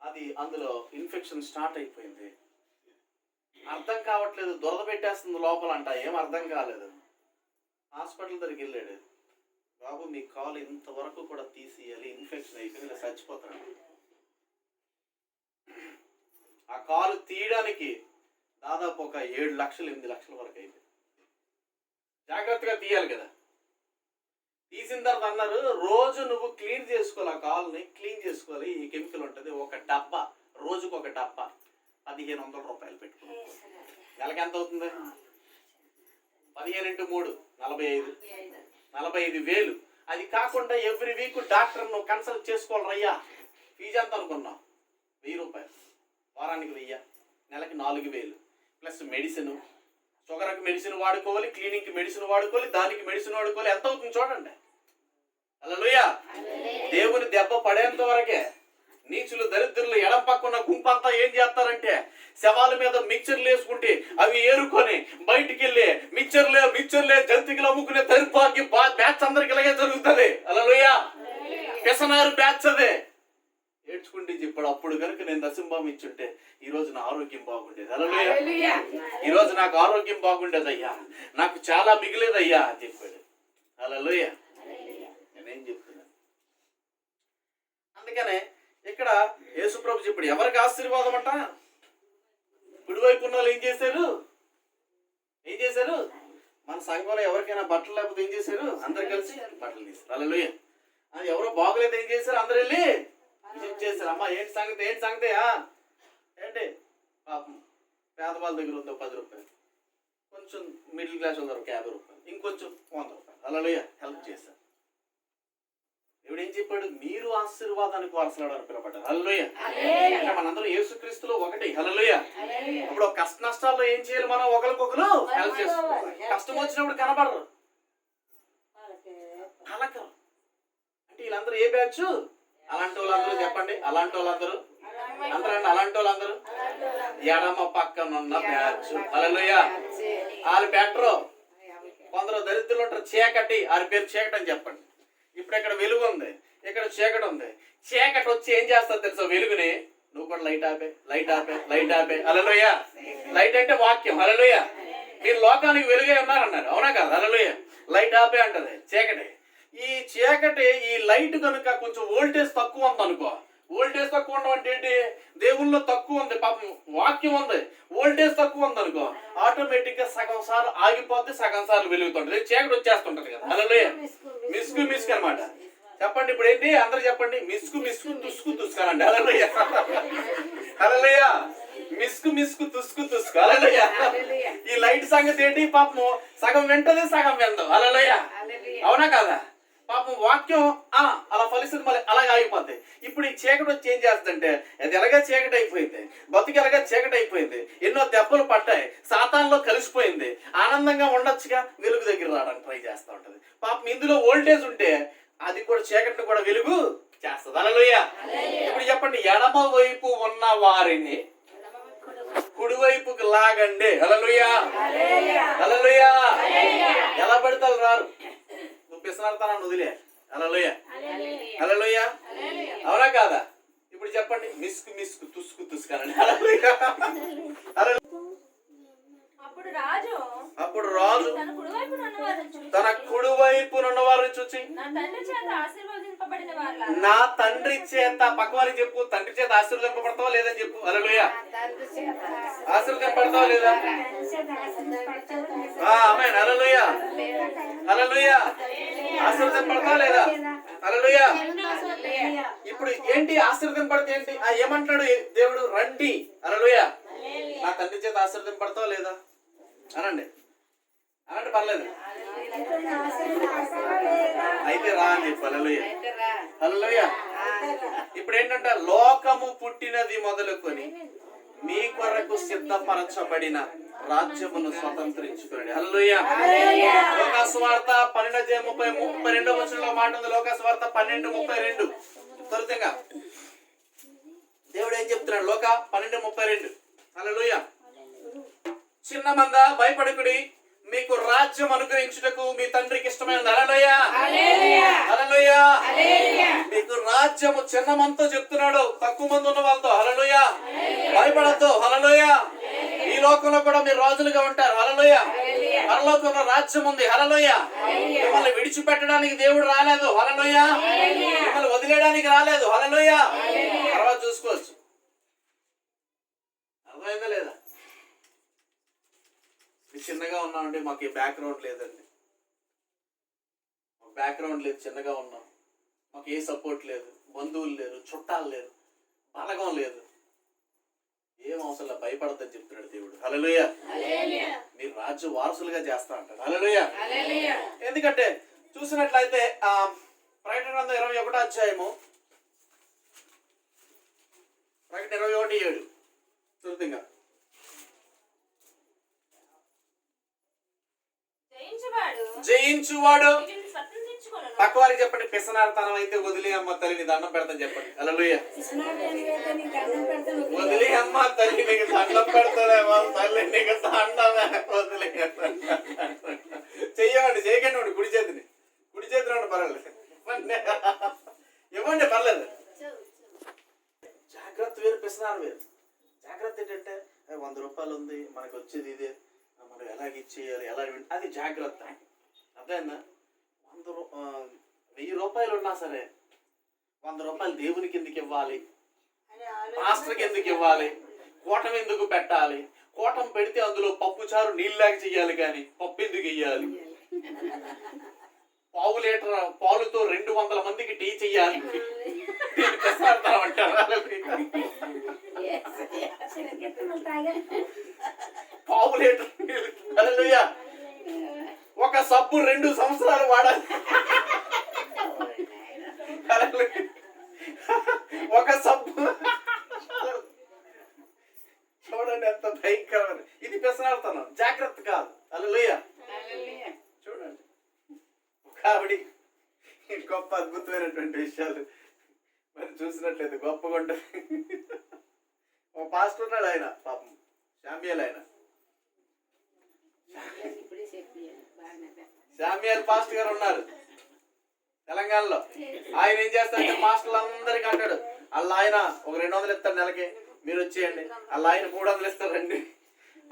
అది అందులో ఇన్ఫెక్షన్ స్టార్ట్ అయిపోయింది. అర్థం కావట్లేదు, దురద పెట్టేస్తుంది లోపల అంట. ఏం అర్థం కాలేదు. హాస్పిటల్ దగ్గరికి వెళ్ళాడు. బాబు మీ కాలు ఇంతవరకు కూడా తీసేయాలి, ఇన్ఫెక్షన్ అయిపోయింది, ఇలా చచ్చిపోతాడు. ఆ కాలు తీయడానికి దాదాపు ఒక 7 లక్షలు 8 లక్షల వరకు అయిపోయింది. జాగ్రత్తగా తీయాలి కదా. తీసిన తర్వాత అన్నారు, రోజు నువ్వు క్లీన్ చేసుకోవాలి, ఆ కాలుని క్లీన్ చేసుకోవాలి. ఈ కెమికల్ ఉంటుంది, ఒక డబ్బా, రోజుకు ఒక డబ్బా 1,500 రూపాయలు పెట్టుకో. నెలకి ఎంత అవుతుంది? 15 × 3 45,000. అది కాకుండా ఎవ్రీ వీక్ డాక్టర్ నువ్వు కన్సల్ట్ చేసుకోవాలి. అయ్యా ఫీజు ఎంత అనుకున్నావు? 1000 రూపాయలు. వారానికి 1000, నెలకి 4,000 ప్లస్ మెడిసిన్. షుగర్కి మెడిసిన్ వాడుకోవాలి, క్లీనింగ్కి మెడిసిన్ వాడుకోవాలి, దానికి మెడిసిన్ వాడుకోవాలి. ఎంత అవుతుంది చూడండి. హల్లెలూయా. దేవుని దెబ్బ పడేంత వరకే. నీచులు దరిద్రులు ఎడం పక్కన గుంపంతా ఏం చేస్తారంటే శవాల మీద మిక్చర్లు వేసుకుంటే అవి ఏరుకొని బయటికి వెళ్ళి మిక్చర్లే జంతికలు అమ్ముకునే దరిపాకి బ్యాచ్ అందరికి ఇలాగే జరుగుతుంది. హల్లెలూయా. పిసనారు బ్యాచ్ అదే. ఏడ్చుకుంటే చెప్పాడు, అప్పుడు కనుక నేను దశంభావం ఇచ్చుంటే ఈ రోజు నా ఆరోగ్యం బాగుండేది. హల్లెలూయా. ఈ రోజు నాకు ఆరోగ్యం బాగుండేదయ్యా, నాకు చాలా మిగిలేదయ్యా అని చెప్పాడు. హల్లెలూయా. నేనేం చెప్తున్నాను? అందుకనే ఇక్కడ యేసుప్రభు చెప్పాడు, ఎవరికి ఆశీర్వాదం అంట? కుడివైపు ఉన్న వాళ్ళు ఏం చేశారు? మన సంఘంలో ఎవరికైనా బట్టలు లేకపోతే ఏం చేశారు? అందరు కలిసి బట్టలు తీశారు. హల్లెలూయా. అది ఎవరో బాగోలేదు ఏం చేశారు? అందరు వెళ్ళి విజిట్ చేశారు. అమ్మా ఏంటి సంగతి ఏంటి? పాపం పేదవాళ్ళ దగ్గర ఉంది 10 రూపాయలు, కొంచెం మిడిల్ క్లాస్ వాళ్ళ 50 రూపాయలు, ఇంకొంచెం 100 రూపాయలు. హల్లెలూయా. హెల్ప్ చేశారు. దేవుడు ఏం చెప్పాడు? మీరు ఆశీర్వాదానికి వారసులాడు అని పిలవబడ్డారు. హల్లెలూయా. అంటే మనందరం యేసుక్రీస్తులో ఒకటి. హల్లెలూయా. ఇప్పుడు కష్ట నష్టాల్లో ఏం చేయాలి? మనం ఒకరికొకరు హెల్ప్ చేసుకోవాలి. కష్టం వచ్చినప్పుడు కనబడరు, అలకరు. అంటే వీళ్ళందరూ ఏ బ్యాచ్? అలాంటి వాళ్ళందరూ చెప్పండి. అలాంటి వాళ్ళందరూ ఎడమ పక్కనున్న బ్యాచ్. హల్లెలూయా. వాళ్ళు బెటరు. కొందరు దరిద్రులు ఉంటారు, చీకటి. వారి పేరు చీకటి అని చెప్పండి. ఇప్పుడు ఇక్కడ వెలుగు ఉంది, ఇక్కడ చీకటి ఉంది. చీకటి వచ్చి ఏం చేస్తారు తెలుసా? వెలుగుని నువ్వు కూడా లైట్ ఆపే. హల్లెలూయా. లైట్ అంటే వాక్యం. హల్లెలూయా. మీరు లోకానికి వెలుగే ఉన్నారన్నారు, అవునా కాదు? హల్లెలూయా. లైట్ ఆపే అంటది చీకటి. ఈ చీకటి, ఈ లైట్ కనుక కొంచెం వోల్టేజ్ తక్కువ ఉంది అనుకో. వోల్టేజ్ తక్కువ ఉండడం అంటే ఏంటి? దేవుల్లో తక్కువ ఉంది, పాపం వాక్యం ఉంది, వోల్టేజ్ తక్కువ ఉంది అనుకో, ఆటోమేటిక్ గా సగం సార్లు ఆగిపోతే సగం సార్లు వెలుగుతుంటది, చీకటి వచ్చేస్తుంటది కదా. హల్లెలూయా. మిస్కు అనమాట. చెప్పండి ఇప్పుడు ఏంటి? అందరూ చెప్పండి. మిస్కు తుస్కు అనండి. హల్లెలూయా. హల్లెలూయా. మిస్కు తుస్కు. హల్లెలూయా. ఈ లైట్ సంగతి ఏంటి? పాపం సగం వింటది, సగం విందం. హల్లెలూయా. అవునా కాదా? పాపం వాక్యం అలా ఫలిస్తుంది, మళ్ళీ అలాగే ఆగిపోతాయి. ఇప్పుడు ఈ చీకటి వచ్చి ఏం చేస్తుందంటే అది ఎలాగా చీకటి అయిపోయింది, బతుకు ఎలాగా చీకటి అయిపోయింది, ఎన్నో దెబ్బలు పట్టాయి, సాతాన్లో కలిసిపోయింది. ఆనందంగా ఉండొచ్చుగా, వెలుగు దగ్గర రావడానికి ట్రై చేస్తూ ఉంటది. పాపం ఇందులో వోల్టేజ్ ఉంటే అది కూడా చీకటిని కూడా వెలుగు చేస్తుంది. హల్లెలూయా. ఇప్పుడు చెప్పండి, ఎడమ వైపు ఉన్న వారిని కుడివైపుకి లాగండి. హల్లెలూయా. హల్లెలూయా. ఎలా పడతారు రారు, నువ్వు పిసనాడతాను వదిలే. హల్లెలూయా. హల్లెలూయా. అవునా కాదా? ఇప్పుడు చెప్పండి, మిస్కు తుస్కు అనండి. హల్లెలూయా. అప్పుడు రాజు తన కుడివైపునున్న వారిని చూచి, నా తండ్రి చేత, పక్కవారికి చెప్పు, తండ్రి చేత ఆశీర్వదింపబడతావా లేదని చెప్పు. హల్లెలూయా. ఆశీర్వదింపబడతావా లేదా? ఆమేన్. హల్లెలూయా. హల్లెలూయా. ఆశీర్వదింపబడతావా లేదా? హల్లెలూయా. ఇప్పుడు ఏంటి ఆశీర్వదింపడితే ఏంటి? ఏమంటాడు దేవుడు? రండి. హల్లెలూయా. నా తండ్రి చేత ఆశీర్వదింపబడతావా లేదా అనండి. అనండి, పర్లేదు. అయితే రా అని చెప్పు. హల్లెలూయా. హల్లెలూయా. ఇప్పుడు ఏంటంటే లోకము పుట్టినది మొదలుకొని మీ కొరకు సిద్ధపరచబడిన రాజ్యమును స్వతంత్రించుకోండి. హల్లెలూయా. లోకాసువార్త 12:32 మాట ఉంది. లోకాసువార్త 12:32 త్వరితంగా దేవుడు ఏం చెప్తున్నాడు? లోక 12:32. హల్లెలూయా. చిన్న మంద భయపడకుడి, మీకు రాజ్యం అనుగ్రహించుటకు మీ తండ్రికి ఇష్టమైనది. హల్లెలూయా. హల్లెలూయా. మీకు రాజ్యము చిన్న మందితో చెప్తున్నాడు, తక్కువ మంది ఉన్న వాళ్ళతో. హల్లెలూయా. భయపడద్దు. హల్లెలూయా. ఈ లోకంలో కూడా మీరు రాజులుగా ఉంటారు. హల్లెలూయా. పరలోకంలో రాజ్యం ఉంది. హల్లెలూయా. మిమ్మల్ని విడిచిపెట్టడానికి దేవుడు రాలేదు. హల్లెలూయా. మిమ్మల్ని వదిలేయడానికి రాలేదు. హల్లెలూయా. తర్వాత చూసుకోవచ్చు. అర్థమైందా లేదా? చిన్నగా ఉన్నామంటే మాకు ఈ బ్యాక్గ్రౌండ్ లేదండి. బ్యాక్గ్రౌండ్ లేదు, చిన్నగా ఉన్నాం. మాకు ఏ సపోర్ట్ లేదు, బంధువులు లేరు, చుట్టాలు లేరు, బలగం లేదు. ఏం అవసరం భయపడద్దని చెప్తున్నాడు దేవుడు. హల్లెలూయా. మీరు రాజ్య వారసులుగా చేస్తా అంటారు. హల్లెలూయా. ఎందుకంటే చూసినట్లయితే ప్రకటన గ్రంథం 21వ అధ్యాయము, ప్రకటన 21:7 త్వరితంగా. జయించువాడు, పక్కవారికి చెప్పండి, పిసనార్తనం అయితే వదిలే అమ్మ తల్లిని దండం పెడతాను చెప్పండి. హల్లెలూయా. వదిలే అమ్మ తల్లి నీకు దండం పెడతానేమో, తల్లి నీకు దండమే, వదిలే చెయ్యమండి. చేయకండి. కుడి చేతిని పర్వాలేదు, ఇవ్వండి, పర్లేదు. జాగ్రత్త వేరు, పిసనారు వేరు. జాగ్రత్త ఏంటంటే 100 రూపాయలు ఉంది, మనకు వచ్చేది ఇదే, మనం ఎలాగ ఇచ్చేయాలి, ఎలా, అది జాగ్రత్త. అదేనా? 1000 రూపాయలు ఉన్నా సరే 100 రూపాయలు దేవునికి ఎందుకు ఇవ్వాలి, మాస్టర్కి ఎందుకు ఇవ్వాలి, కూటం ఎందుకు పెట్టాలి, కూటం పెడితే అందులో పప్పు చారు నీళ్ళలాగా చెయ్యాలి, కానీ పప్పు ఎందుకు వెయ్యాలి, పావు లీటర్ పాలుతో 200 మందికి టీ చెయ్యాలి, అంటారు. పావు లీటర్. హల్లెలూయా. ఒక సబ్బు 2 సంవత్సరాలు వాడాలి. ఒక సబ్బు చూడండి ఎంత భయంకరమైన. ఇది పెసనాడుతున్నాం, జాగ్రత్త కాదు. హల్లెలూయా. చూడండి కాబట్టి గొప్ప అద్భుతమైనటువంటి విషయాలు మరి చూసినట్లయితే గొప్పగా ఉంటుంది. ఒక పాస్టర్ ఉన్నాడు, ఆయన పాపం శామ్యాల్. ఆయన శామ్యాల్ పాస్టర్ గారు ఉన్నారు తెలంగాణలో. ఆయన ఏం చేస్తాడంటే పాస్టర్లు అందరికీ అంటాడు, అలా ఆయన ఒక 200 ఇస్తాడు నెలకి, మీరు వచ్చేయండి. అలా ఆయన 300 ఇస్తారండి.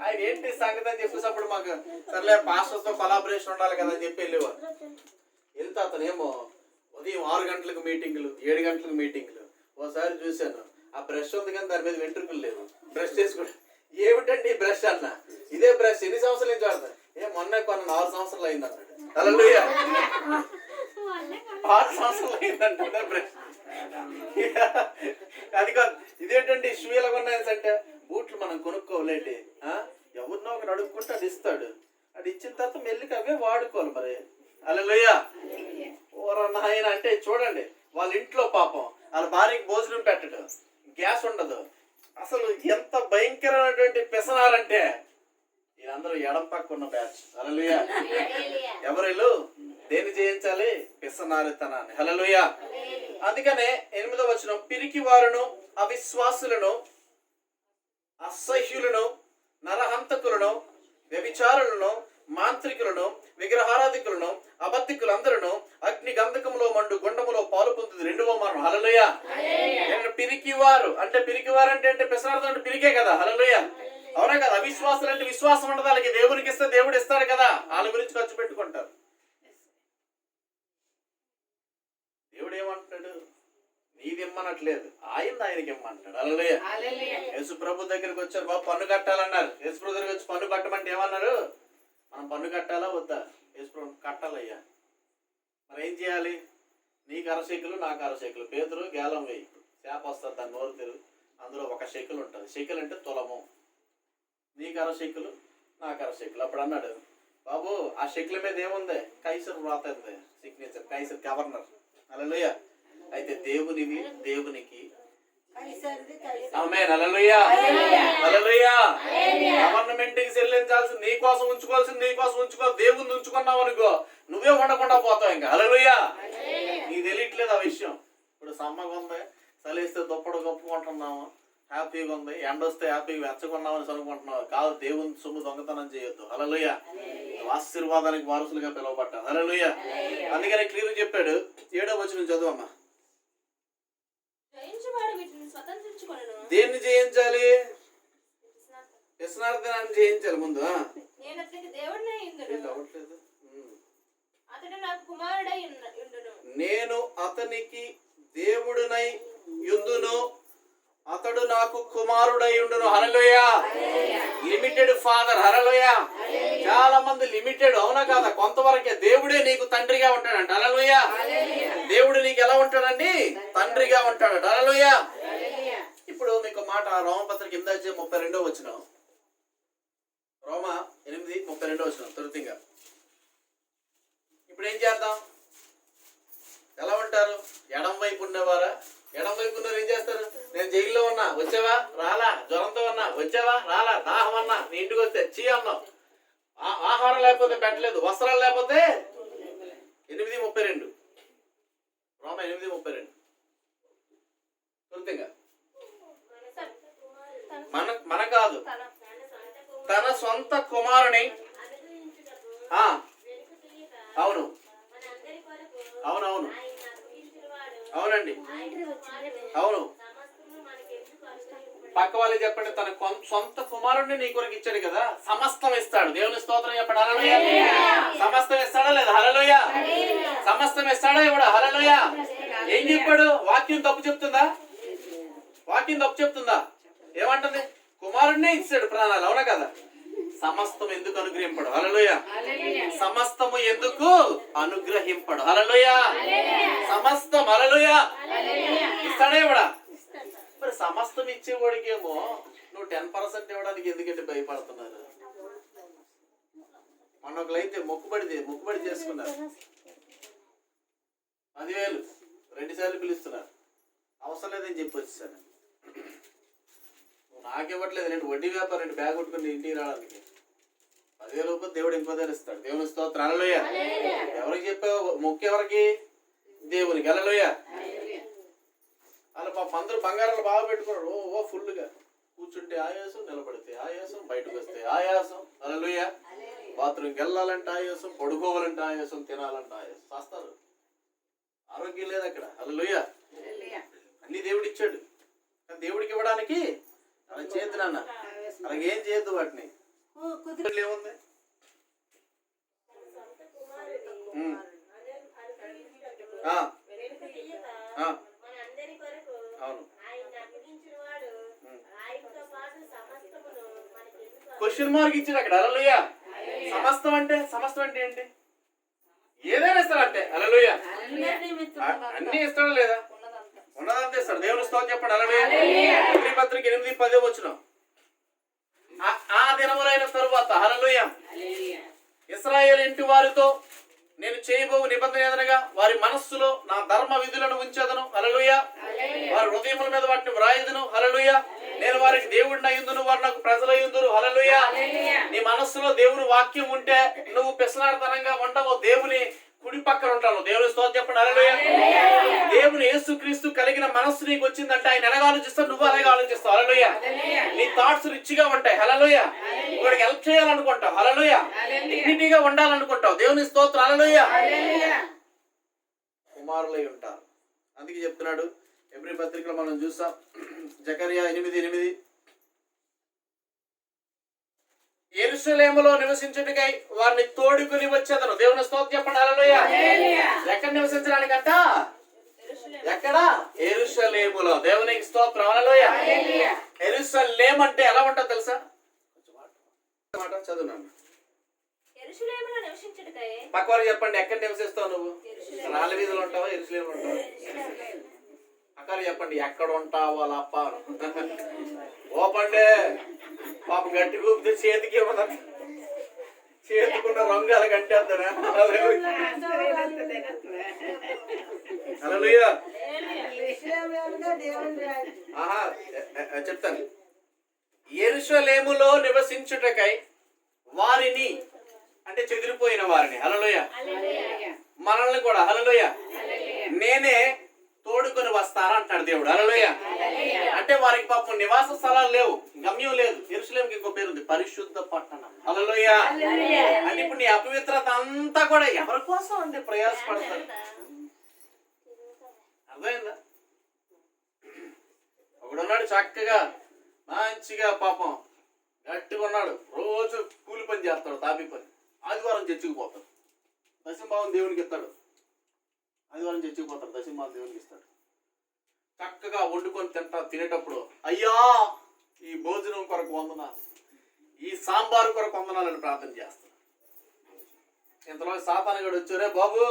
ఆయన ఏంటి సంగతి అని చెప్పేసప్పుడు మాకు సర్లే పాస్టర్స్తో కొలాబరేషన్ ఉండాలి కదా అని చెప్పి వెళ్ళేవారు. వెళ్తే అతను ఏమో ఉదయం 6 గంటలకు మీటింగులు, 7 గంటలకు మీటింగులు. ఓసారి చూశాను, ఆ బ్రష్ ఉంది కానీ దాని మీద వెంట్రుకలు లేవు. బ్రష్ చేసుకుంటా, ఏమిటండి ఈ బ్రష్ అన్న, ఇదే బ్రష్ ఎన్ని సంవత్సరాల నుంచి వాడతా? మొన్న కొన్న 4 సంవత్సరాలు అయింది అన్నాడు. హల్లెలూయా. 6 సంవత్సరాలు అయిందంటే బ్రష్. అది కాదు, ఇదేంటండి షూ ఎలా కొన్నాయని అంటే, బూట్లు మనం కొనుక్కోలేండి, ఎవరినో ఒకటి అడుక్కుంటే అది ఇస్తాడు, అది ఇచ్చిన తర్వాత మెల్లికి అవే వాడుకోవాలి మరి. హల్లెలూయా. ఓర నాయన అంటే చూడండి, వాళ్ళ ఇంట్లో పాపం వాళ్ళ భార్యకి భోజనం పెట్టడు, గ్యాస్ ఉండదు. అసలు ఎంత భయంకరమైనటువంటి పెసనారంటే వీళ్ళందరూ ఎడం పక్క ఉన్న బ్యాచ్. హల్లెలూయా. ఎవరు దేన్ని జయించాలి? పిసనారితనాన్ని. హల్లెలూయా. అందుకనే 8వ వచనం, పిరికి వారును, అవిశ్వాసులను, అసహ్యులను, నరహంతకులను, వ్యభిచారులను, మాంత్రికులను, విగ్రహారాధికులను, అబద్ధికులందరూ అగ్ని గంధకములో మండు గుండములో పాలు పొందుతుంది. 2వ మరణం. హల్లెలూయా. పిరికివారు అంటే, పిరికివారు అంటే పిసనార్థం అంటే పిరికే కదా. హల్లెలూయా. అవునా కదా? అవిశ్వాసులు అంటే విశ్వాసం ఉండదు వాళ్ళకి, దేవునికి ఇస్తే దేవుడు ఇస్తాడు కదా, వాళ్ళ గురించి ఖర్చు పెట్టుకుంటారు. దేవుడు ఏమంటాడు? నీది ఇమ్మనట్లేదు, ఆయనకి ఇమ్మంటాడు. హల్లెలూయా. యేసు ప్రభు దగ్గరికి వచ్చారు, బాబు పన్ను కట్టాలన్నారు. యేసు ప్రభు దగ్గరికి వచ్చి పన్ను కట్టమంటే ఏమన్నారు? మనం పన్ను కట్టాలా వద్దా? యేసు ప్రభు కట్టాలయ్యా. మరి ఏం చేయాలి? నీకు అరశేకులు, నాకు అరశేకులు. పేతురు గేలం వేయి, చేప వస్తుంది, దాన్ని నోరు తెరు, అందులో ఒక షెకులు ఉంటుంది. షెకులు అంటే తులము. నీకు అరశేకులు, నాకు అరశేకులు. అప్పుడు అన్నాడు, బాబు ఆ షెకుల మీద ఏముంది? కైసర్ వ్రాత ఉంది, సిగ్నేచర్, కైసర్ గవర్నర్. హల్లెలూయా. అయితే దేవునికి ఆమేన్. హల్లెలూయా. హల్లెలూయా. గవర్నమెంట్ కి చెల్లించాల్సింది నీ కోసం ఉంచుకోవాల్సింది నీ కోసం ఉంచుకో. దేవుని ఉంచుకున్నావు అనుకో, నువ్వే ఉండకుండా పోతావు ఇంకా. హల్లెలూయా. నీకు తెలియట్లేదు ఆ విషయం. ఇప్పుడు సమ్మగా ఉంది, చలిస్తే దుప్పడు కప్పుకుంటున్నాము, హ్యాపీగా ఉంది. ఎండ వస్తే హ్యాపీగా వెచ్చకున్నామని చదువుకుంటున్నావు. కాదు, దేవుని సొమ్ము దొంగతనం చేయొద్దు. హల్లెలూయా. ఆశీర్వాదానికి వారసులుగా పిలువబడ్డాం. హల్లెలూయా. అందుకని క్లియర్ చెప్పాడు. 7వ వచనం చదువమ్మా. దేన్ని జయించాలి? వ్యసనార్థాన్ని జయించాలి ముందు. నేను అతనికి దేవుడునై యుందును, అతడు నాకు కుమారుడై ఉండును. హల్లెలూయా. Limited father. హల్లెలూయా. చాలా మంది లిమిటెడ్, అవునా కాదా? కొంతవరకే. దేవుడే నీకు తండ్రిగా ఉంటాడంట. హల్లెలూయా. దేవుడు నీకు ఎలా ఉంటాడండి? తండ్రిగా ఉంటాడు. హల్లెలూయా. ఇప్పుడు మీకు మాట, రోమపత్రిక 8:32 వచనం. రోమ 8:32 వచనం త్వరితంగా. ఇప్పుడు ఏం చేద్దాం? ఎలా ఉంటారు? ఎడం వైపు ఉండేవారా? ఎడం వైపు ఉన్నవారు ఏం చేస్తారు? నేను జైల్లో ఉన్నా, వచ్చావా? రాలా. జ్వరంతో ఉన్నా, వచ్చావా? రాలా. దాహం అన్నా, నీ ఇంటికి వస్తే చీ అన్నావు. ఆహారం లేకపోతే పెట్టలేదు, వస్త్రాలు లేకపోతే. 8:32 రోమ 8:32 త్వరితంగా. మన కాదు, తన సొంత కుమారుని. అవును అవునవును అవునండి, అవును. పక్క వాళ్ళు చెప్పండి, తన సొంత కుమారుడిని నీ కొరకు ఇచ్చాడు కదా, సమస్తం ఇస్తాడు. దేవుని స్తోత్రం చెప్పండి. హల్లెలూయా. సమస్తం ఇస్తాడా లేదా? హల్లెలూయా. సమస్తం ఇస్తాడా ఇవ్వడా? హల్లెలూయా. ఏం చెప్పాడు? వాక్యం తప్పు చెప్తుందా? వాక్యం తప్పు చెప్తుందా? ఏమంటుంది? కుమారుడినే ఇచ్చాడు ప్రాణాలు, అవునా కదా? సమస్తం ఎందుకు అనుగ్రహింపడు? హల్లెలూయా. సమస్తము ఎందుకు అనుగ్రహింపడు? హల్లెలూయా. సమస్తం. హల్లెలూయా. ఇస్తాడే ఇవ్వడా? మరి సమస్తం ఇచ్చేవాడికేమో నువ్వు 10% ఇవ్వడానికి ఎందుకంటే భయపడుతున్నారు? మనొకలైతే మొక్కుబడి చేసుకున్నారు, 10,000 2 సార్లు పిలుస్తున్నారు. అవసరం లేదని చెప్పి వచ్చేసాను. నాకు ఇవ్వట్లేదు, నేను వడ్డీ వ్యాపారం బ్యాగ్ కొట్టుకుని ఇంటికి రావడానికి. 10,000 రూపాయలు దేవుడు ఇంకో ఇస్తాడు. దేవుని స్తోత్రం. హల్లెలూయా. ఎవరికి చెప్పావు? మొక్కు ఎవరికి? దేవునికి. హల్లెలూయా. అలా పాప అందరూ బంగారాలు బాగా పెట్టుకున్నాడు. ఓ ఫుల్గా కూర్చుంటే ఆయాసం, నిలబడితే ఆయాసం, బయటకు వస్తే ఆయాసం. హల్లెలూయా. బాత్రూమ్కి వెళ్ళాలంటే ఆయాసం, పడుకోవాలంటే ఆయాసం, తినాలంటే ఆయాసం. చేస్తారు. ఆరోగ్యం లేదు అక్కడ. హల్లెలూయా. అన్ని దేవుడు ఇచ్చాడు. దేవుడికి ఇవ్వడానికి అలా చేద్దు నాన్న, అలాగేం చేయొద్దు. వాటిని ఏముంది? అవును. క్వశ్చన్ మార్క్ ఇచ్చాడు అక్కడ. హల్లెలూయా. సమస్తం అంటే ఏంటి? ఏదైనా ఇస్తాడంటే. హల్లెలూయా. అన్ని ఇస్తాడా లేదా? ఉన్నదంతా ఇస్తాడు. దేవుని స్తోత్రం చెప్పండి. హల్లెలూయా. పత్రిక 8:10 వచనం. ఆ దినములైన తరువాత, హల్లెలూయా, ఇశ్రాయేలు ఇంటి వారితో నేను చేయబోవు నిబంధన ఏదనగా వారి మనస్సులో నా ధర్మ విధులను ఉంచెదను. హల్లెలూయా. వారి హృదయముల మీద వాటిని వ్రాయుదును. హల్లెలూయా. నేను వారికి దేవుడిని అయ్యుందును, వారు నాకు ప్రజలయ్యుందురు. హల్లెలూయా. నీ మనస్సులో దేవుని వాక్యం ఉంటే నువ్వు పిసనార్థనంగా ఉండవు, దేవుని కుడి పక్కన ఉంటాను. దేవుని స్తోత్రం చెప్పండి. హల్లెలూయా. దేవుని యేసుక్రీస్తు కలిగిన మనస్సు నీకు వచ్చిందంటే ఆయన ఎలాగ ఆలోచిస్తావు, నువ్వు అలాగే ఆలోచిస్తావు. హల్లెలూయా. నీ థాట్స్ రిచ్గా ఉంటాయి. హల్లెలూయా. వాడికి హెల్ప్ చేయాలనుకుంటావు. హల్లెలూయా. డిగ్నిటీగా ఉండాలనుకుంటావు. దేవుని స్తోత్రం. హల్లెలూయా. కుమారులై ఉంటారు. అందుకే చెప్తున్నాడు. ఎబ్రీ పత్రికలో మనం చూస్తాం. జకర్యా 8:8 యెరూషలేములో నివసించుటకై వారిని తోడుకుని వచ్చేదను. దేవుని స్తోత్రం చెప్పండి. హల్లెలూయా. ఎక్కడ నివసించడానికంట? ఎక్కడ? యెరూషలేములో. దేవునికి స్తోత్రం. హల్లెలూయా. యెరూషలేం అంటే ఎలా ఉంటుందో తెలుసా? మాట చదువున్నాను. పక్కవారు చెప్పండి, ఎక్కడ నివసిస్తావు నువ్వు? రాళ్ళ వీధిలో ఉంటావా, యెరూషలేములో ఉంటావా? అక్కడ చెప్పండి, ఎక్కడ ఉంటావో అప్ప. ఓపండి పాపం, గట్టి కూపితే చేతికి ఇవ్వదు, చేతుకున్న రంగు అలా కట్టేస్తారా? హల్లెలూయా. ఆహా, చెప్తాను. యెరూషలేములో నివసించుటకై వారిని అంటే చెదిరిపోయిన వారిని, హల్లెలూయా, మనల్ని కూడా, హల్లెలూయా, నేనే తోడుకొని వస్తారా అంటాడు దేవుడు. హల్లెలూయా. అంటే వారికి పాపం నివాస స్థలాలు లేవు, గమ్యం లేదు. యెరూషలేముకి ఇంకో పేరు ఉంది, పరిశుద్ధ పట్టణం. హల్లెలూయా. అంటే ఇప్పుడు నీ అపవిత్రత అంతా కూడా ఎవరి కోసం అంటే ప్రయాసపడతారు. అర్థమైందా? ఒకడున్నాడు చక్కగా మంచిగా పాపం గట్టిగా ఉన్నాడు, రోజు కూలి పని చేస్తాడు, తాపి పని. ఆదివారం చర్చికి దశంభావం దేవునికి ఇస్తాడు. ఆదివారం చర్చికి పోతాడు, దశంభావం దేవునికి ఇస్తాడు. చక్కగా వండుకొని తినేటప్పుడు, అయ్యా ఈ భోజనం కొరకు వందనాలు, ఈ సాంబారు కొరకు వందనాలని ప్రార్థన చేస్తాడు. ఇంతలో సాతానుగాడు వచ్చారే, బాబు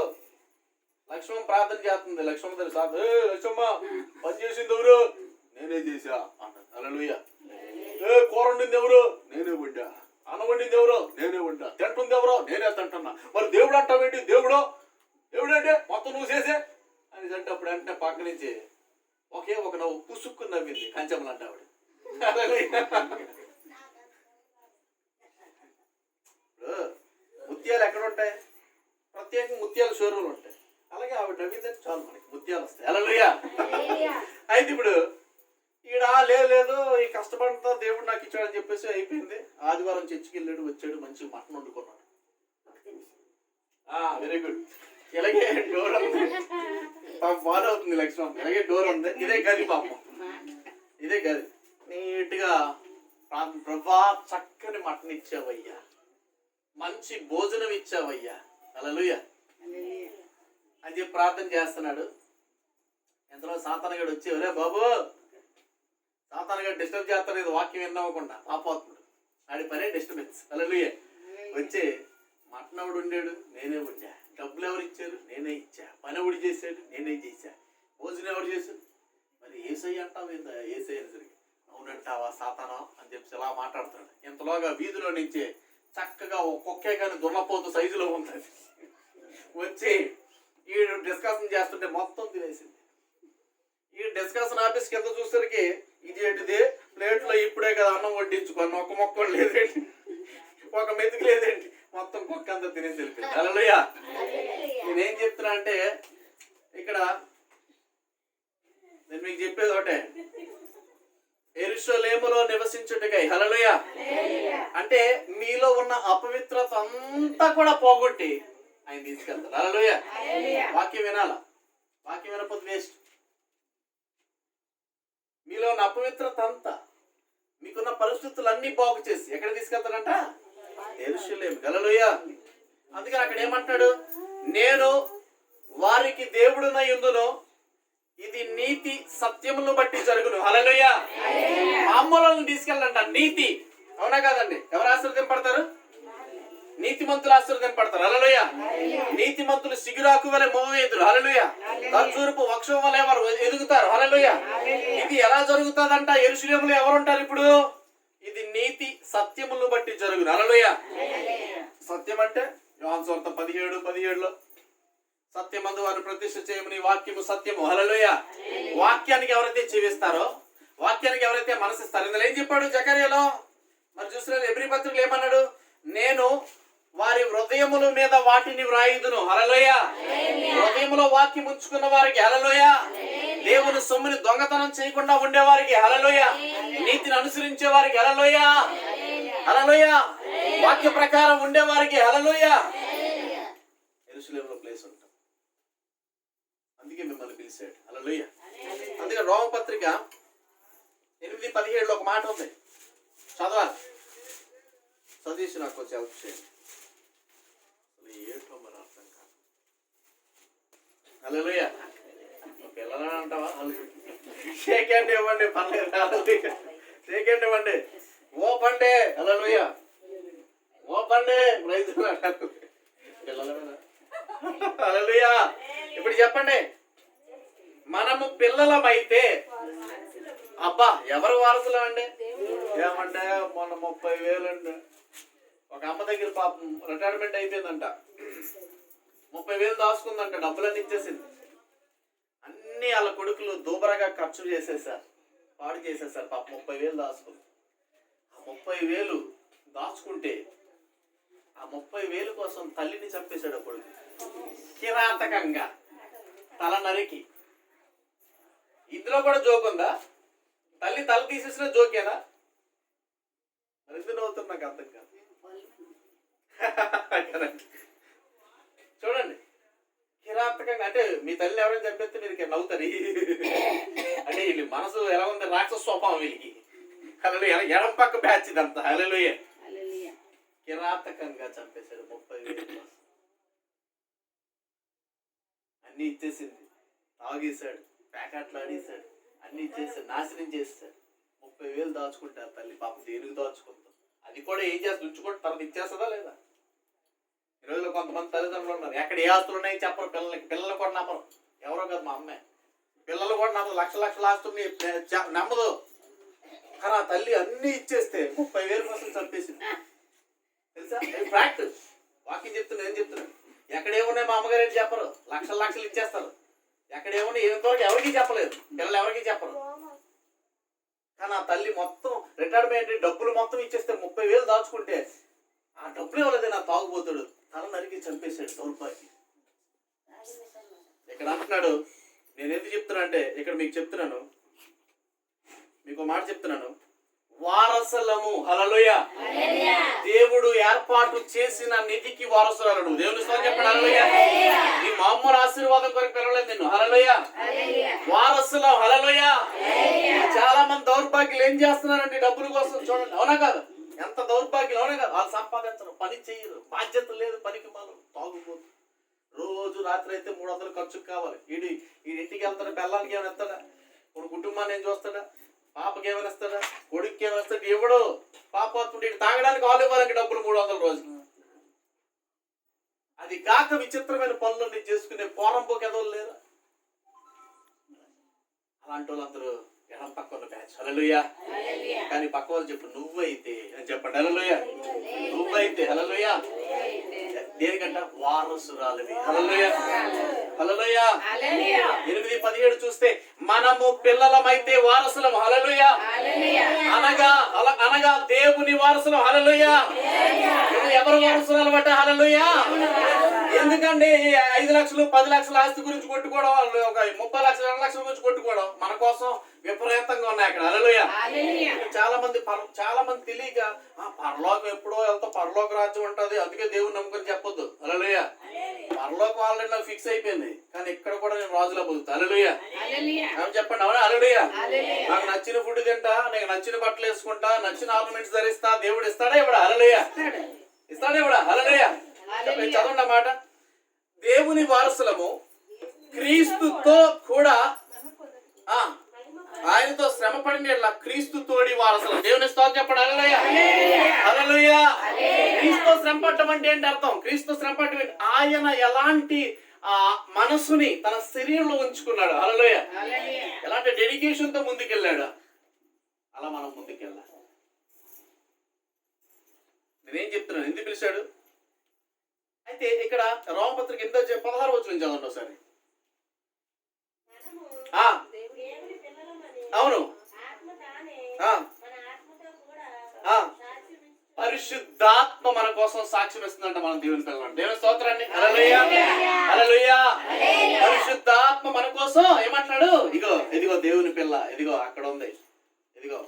లక్ష్మమ్మ ప్రార్థన చేస్తుంది. లక్ష్మమ్మ దగ్గర లక్ష్మమ్మ పని చేసింది ఎవరు? నేనే చేసా అన్నాడు. హల్లెలూయా. కూర వండింది ఎవరు? నేనే వండా. అన్నం వండింది ఎవరు? నేనే వండా. తింటుంది ఎవరో? నేనే తింటున్నా. మరి దేవుడు అంటావేంటి? దేవుడు అంటే మొత్తం నువ్వు చేసే అని అంటే అప్పుడు వెంటనే పక్క నుంచి ఒకే ఒక నవ్వు పుసుక్కుని నవ్వింది కంచెమ్మలు అంటావిడ. ముత్యాలు ఎక్కడ ఉంటాయి? ప్రత్యేకంగా ముత్యాల షోరూలు ఉంటాయి. అలాగే ఆవిడ నవ్విందే చాలు, మనకి ముత్యాలు వస్తాయి. హల్లెలూయా. అయితే ఇప్పుడు ఈడ లేదు ఈ కష్టపడంతో దేవుడు నాకు ఇచ్చాడని చెప్పేసి అయిపోయింది. ఆదివారం చర్చికి వెళ్ళాడు, వచ్చాడు, మంచి మటన్ వండుకున్నాడు. Very good. ఇలాగే డోర్ ఉంది, ఫాలో అవుతుంది లక్ష్మణ్. ఇలాగే డోర్ ఉంది, ఇదే గది పాపం, ఇదే గది. నీట్గా ప్రభా చక్కని మటన్ ఇచ్చావయ్యా, మంచి భోజనం ఇచ్చావయ్యా, హల్లెలూయా అని చెప్పి ప్రార్థన చేస్తున్నాడు. ఎంతలో సాతానుగాడు వచ్చి, ఒరే బాబు, సాతానుగాడు డిస్టర్బ్ చేస్తాడు, ఇది వాక్యం విన్నవ్వకుండా, పాపాత్ముడు, ఆడి పనే డిస్టర్బెన్స్. హల్లెలూయా. వచ్చి మటన్ ఎవడు ఉండాడు? నేనే వండా. డబ్బులు ఎవరు ఇచ్చారు? నేనే ఇచ్చా. పని ఎవడు చేశాడు? నేనే చేశా. భోజనం ఎవరు చేశాడు? మరి ఏసయ్య అంటావు ఏందా? ఏసయ్య సరికి అవునంటావా సాతానా అని చెప్పి ఇలా మాట్లాడుతున్నాడు. ఇంతలోగా వీధిలో నుంచి చక్కగా ఒక్కొక్కే కానీ దున్నపోతు సైజులో ఉంటుంది వచ్చి ఈ డిస్కషన్ చేస్తుంటే మొత్తం తినేసింది. ఈ డిస్కషన్ ఆఫీస్ కింద చూసరికి ఇది ఏంటిది, ప్లేట్లో ఇప్పుడే కదా అన్నం వడ్డించుకోను, ఒక మొక్క లేదేంటి, ఒక మెతుకు లేదేంటి, మొత్తం కుక్క అంతా తినేసి వెళ్ళిపోయింది. హల్లెలూయా. నేనేం చెప్తున్నా అంటే ఇక్కడ నేను మీకు చెప్పేది ఒకటే, యెరూషలేములో నివసించుటకై, హల్లెలూయా, అంటే మీలో ఉన్న అపవిత్రత అంతా కూడా పోగొట్టి ఆయన తీసుకెళ్తారు. హల్లెలూయా. వాక్యం వినాలా, వాక్యం వినకపోతే వేస్ట్. మీలో ఉన్న అపవిత్రత అంతా, మీకున్న పరిస్థితులన్నీ బాగు చేసి ఎక్కడ తీసుకెళ్తారంట? యెరూషలేము. హల్లెలూయా. అందుకని అక్కడ ఏమంటాడు? నేను వారికి దేవుడునై యుందును, ఇది నీతి సత్యములను బట్టి జరుగును. హల్లెలూయా. మామూలను తీసుకెళ్ళంట నీతి. అవునా కాదండి? ఎవరు ఆశీర్వదింపడతారు? నీతిమంతులు ఆశీర్వదింపడతారు. హల్లెలూయా. నీతిమంతులు సిగురాకు వలె మోవేదురు. హల్లెలూయా. ఖర్జూరపు వృక్షం వలె వారు ఎదుగుతారు. హల్లెలూయా. ఇది ఎలా జరుగుతుందంట? యెరూషలేములో ఎవరుంటారు ఇప్పుడు? ఇది నీతి సత్యములను బట్టి జరుగును. హల్లెలూయా. సత్యం అంటే యోహాను సువార్త 17:17 సత్యమందు వారు ప్రతిష్ఠ చేయమని వాక్యము సత్యము. హల్లెలూయా. వాక్యానికి ఎవరైతే జీవిస్తారో, వాక్యానికి ఎవరైతే మనసిస్తారో, ఇందులో ఏం చెప్పాడు జకర్యాలో? మరి చూసిన ఎబ్రీ పత్రికలు ఏమన్నాడు? నేను వారి హృదయముల మీద వాటిని వ్రాయుదును. హల్లెలూయా. హృదయములో వాక్యం ఉంచుకున్న వారికి, హల్లెలూయా, దేవుని సొమ్ముని దొంగతనం చేయకుండా ఉండేవారికి, హల్లెలూయా, నీతిని అనుసరించే వారికి, హల్లెలూయా, హల్లెలూయా, వాక్య ప్రకారం ఉండేవారికి, హల్లెలూయా, యెరూషలేములో ప్లేస్ ఉంటుంది. అందుకే మిమ్మల్ని పిలిచాడు. హల్లెలూయా. అందుకే రోమపత్రిక 8:17 ఒక మాట ఉంది, చదవాలి. చదివేసి నాకు వచ్చి హెల్ప్ చేయండి. ఏంటో మరి అర్థం కాదు. హల్లెలూయా. పిల్లలని అంటావా? షేక్ హ్యాండ్ ఇవ్వండి, పర్లేదు. హల్లెలూయా. షేక్ హ్యాండ్ ఇవ్వండి. ఓపండి. హల్లెలూయా. ఓపండి. ప్రైజ్ పిల్లలేనా? హల్లెలూయా. ఇప్పుడు చెప్పండి, మనము పిల్లలమైతే అబ్బా ఎవరు వారసులం అండి? ఏమంటే మొన్న 30,000 అండి. ఒక అమ్మ దగ్గర పాపం రిటైర్మెంట్ అయిపోయిందంట. 30,000 దాచుకుందంట, డబ్బులన్నీ ఇచ్చేసింది. అన్ని వాళ్ళ కొడుకులు దూబరగా ఖర్చు చేసేసారు, పాడు చేసేసారు. పాపం 30,000 దాచుకుంది. ఆ 30,000 దాచుకుంటే ఆ 30,000 కోసం తల్లిని చంపేశాడు కొడుకు, కిరాతకంగా తల నరికి. ఇందులో కూడా జోక్ ఉందా? తల్లి తల తీసేసిన జోకేనా? మరి ఎందుకు నవ్వుతున్నా నాకు అర్థం కాదు. చూడండి, కిరాతకంగా. అంటే మీ తల్లిని ఎవరైనా చంపేస్తే మీరు నవ్వుతారు. అంటే వీళ్ళు మనసు ఎలా ఉంది, రాక్షస స్వభావం వీళ్ళకి. హల్లెలూయా. ఎడం పక్క బ్యాచ్ ఇదంతా. హల్లెలూయా. కిరాతకంగా చంపేశాడు 30,000. అన్ని ఇచ్చేసింది, తాగేశాడు, ప్యాకెట్లు ఆడేశాడు, అన్ని ఇచ్చేసాడు, నాశనం చేస్తాడు. 30,000 దాచుకుంటారు తల్లి. పాపం దేనికి దాచుకుంటాం? అది కూడా ఏం చేస్తుంది? ఉంచుకుంటే తర్వాత ఇచ్చేస్తుందా లేదా? ఈ రోజులో కొంతమంది తల్లిదండ్రులు ఉన్నారు, ఎక్కడ ఏ ఆస్తులు ఉన్నాయి చెప్పరు పిల్లలకి. పిల్లలు కూడా నమ్మరు. ఎవరో కదా మా అమ్మాయి. పిల్లలు కూడా నమ్మదు. లక్షల ఆస్తుల్ని నమ్మదు. కానీ ఆ తల్లి అన్ని ఇచ్చేస్తే 30,000 కోసం చంపేసింది. తెలుసా? ప్రాక్టీస్ వాకింగ్ చెప్తున్నా, ఏం చెప్తున్నాను. ఎక్కడేమున్నాయి మా అమ్మగారు ఏంటి చెప్పరు. లక్షలు ఇచ్చేస్తారు. ఎక్కడేమున్నాయి ఎంతవరకు ఎవరికి చెప్పలేదు. పిల్లలు ఎవరికి చెప్పరు. కానీ ఆ తల్లి మొత్తం రిటైర్మెంట్ డబ్బులు మొత్తం ఇచ్చేస్తే 30,000 దాచుకుంటే ఆ డబ్బులు ఇవ్వలేదు. నా తాగుపోతాడు, తల నరికి చంపేశాడు దౌర్భాగ్యం. ఇక్కడ అంటున్నాడు, నేను ఎందుకు చెప్తున్నా అంటే ఇక్కడ మీకు చెప్తున్నాను, మీకు మాట చెప్తున్నాను, వారసులము. హల్లెలూయా. దేవుడు ఏర్పాటు చేసిన నిధికి వారసురాలు నువ్వు. దేవుని స్తోత్రం చెప్పండి. హల్లెలూయా. నీ మామూలు ఆశీర్వాదం కొరకు పిలవలేదు నిన్ను. హల్లెలూయా. వారసులం. హల్లెలూయా. చాలా మంది దౌర్భాగ్యులు ఏం చేస్తున్నారంటే డబ్బుల కోసం. చూడండి, అవునా కాదు? ఎంత దౌర్భాగ్యం, అవునా కాదు? వాళ్ళు సంపాదించరు, పని చెయ్యరు, బాధ్యత లేదు, పనికి మనం తాగుపోదు. రోజు రాత్రి అయితే 300 ఖర్చుకు కావాలి. ఇంటికి వెళ్తాడా? బెల్లానికి ఏమైనా ఇస్తాడా? ఇప్పుడు కుటుంబాన్ని ఏం చూస్తాడా? పాపకి ఏమైనా ఇస్తాడా? కొడుక్కి ఏమైనా ఇస్తాడు? ఇవ్వడు. పాప తాగడానికి వాళ్ళు ఇవ్వాలంటే డబ్బులు 300 రోజులు. అది కాక విచిత్రమైన పనులన్నీ చేసుకునే పోరంపోకి ఎదవలు లేరా? అలాంటి వాళ్ళందరూ ఎడం పక్క ఉన్న బ్యాచ్. హల్లెలూయా. కానీ పక్క వాళ్ళు చెప్పు, నువ్వైతే అని చెప్పండి. హల్లెలూయా. నువ్వైతే. హల్లెలూయా. దేనికంట? వారసురాలివి. హల్లెలూయా. హల్లెలూయా. 8:17 చూస్తే మనము పిల్లలమైతే వారసులం. హల్లెలూయా. అనగా దేవుని వారసులం. హల్లెలూయా. ఎవరు వారసురాలు బట్ట? హల్లెలూయా. ఎందుకండి 5 లక్షలు 10 లక్షల ఆస్తి గురించి కొట్టుకోవడం, ఒక 30 లక్షల 2 లక్షల గురించి కొట్టుకోవడం మన కోసం విపరీతంగా ఉన్నాయి అక్కడ. హల్లెలూయా. చాలా మంది తెలియక పరలోకం ఎప్పుడో వెళ్తా, పరలోక రాజ్యం ఉంటుంది, అందుకే దేవుని నమ్ముకొని చెప్పొద్దు. హల్లెలూయా. పరలోకం ఆల్రెడీ నాకు ఫిక్స్ అయిపోయింది, కానీ ఇక్కడ కూడా నేను రాజులా బతుకుతా. హల్లెలూయా. చెప్పండి. అవునా? హల్లెలూయా. నాకు నచ్చిన ఫుడ్ తింటా, నాకు నచ్చిన బట్టలు వేసుకుంటా, నచ్చిన ఆర్నమెంట్స్ ధరిస్తా. దేవుడు ఇస్తాడా ఇవ్వడా? హల్లెలూయా. ఇస్తాడా ఇవ్వడా? హల్లెలూయా. చదవండి అన్నమాట. దేవుని వారసులము, క్రీస్తుతో కూడా ఆయనతో శ్రమ పడిన క్రీస్తు తోడి వారసులం. దేవుని స్తోత్రం చెప్పండి. హల్లెలూయా. హల్లెలూయా. క్రీస్తు శ్రమ పడటం అంటే ఏంటి అర్థం? క్రీస్తు శ్రమ పడటం ఏంటి? ఆయన ఎలాంటి మనసుని తన శరీరంలో ఉంచుకున్నాడు. హల్లెలూయా. ఎలాంటి డెడికేషన్ తో ముందుకెళ్ళాడు, అలా మనం ముందుకెళ్ళాలి. నేనేం చెప్తున్నాను, ఎందుకు పిలిచాడు? అయితే ఇక్కడ రోమపత్రిక ఎంత 16 వచనం చదవండి ఒకసారి. అవును. పరిశుద్ధాత్మ మన కోసం సాక్ష్యం ఇస్తుందంట. మనం దేవుని పిల్లలు. దేవుని స్తోత్రాన్ని. హల్లెలూయా. హల్లెలూయా. పరిశుద్ధాత్మ మన కోసం ఏమంటున్నాడు? ఇదిగో దేవుని పిల్ల, ఇదిగో అక్కడ ఉంది, ఇదిగో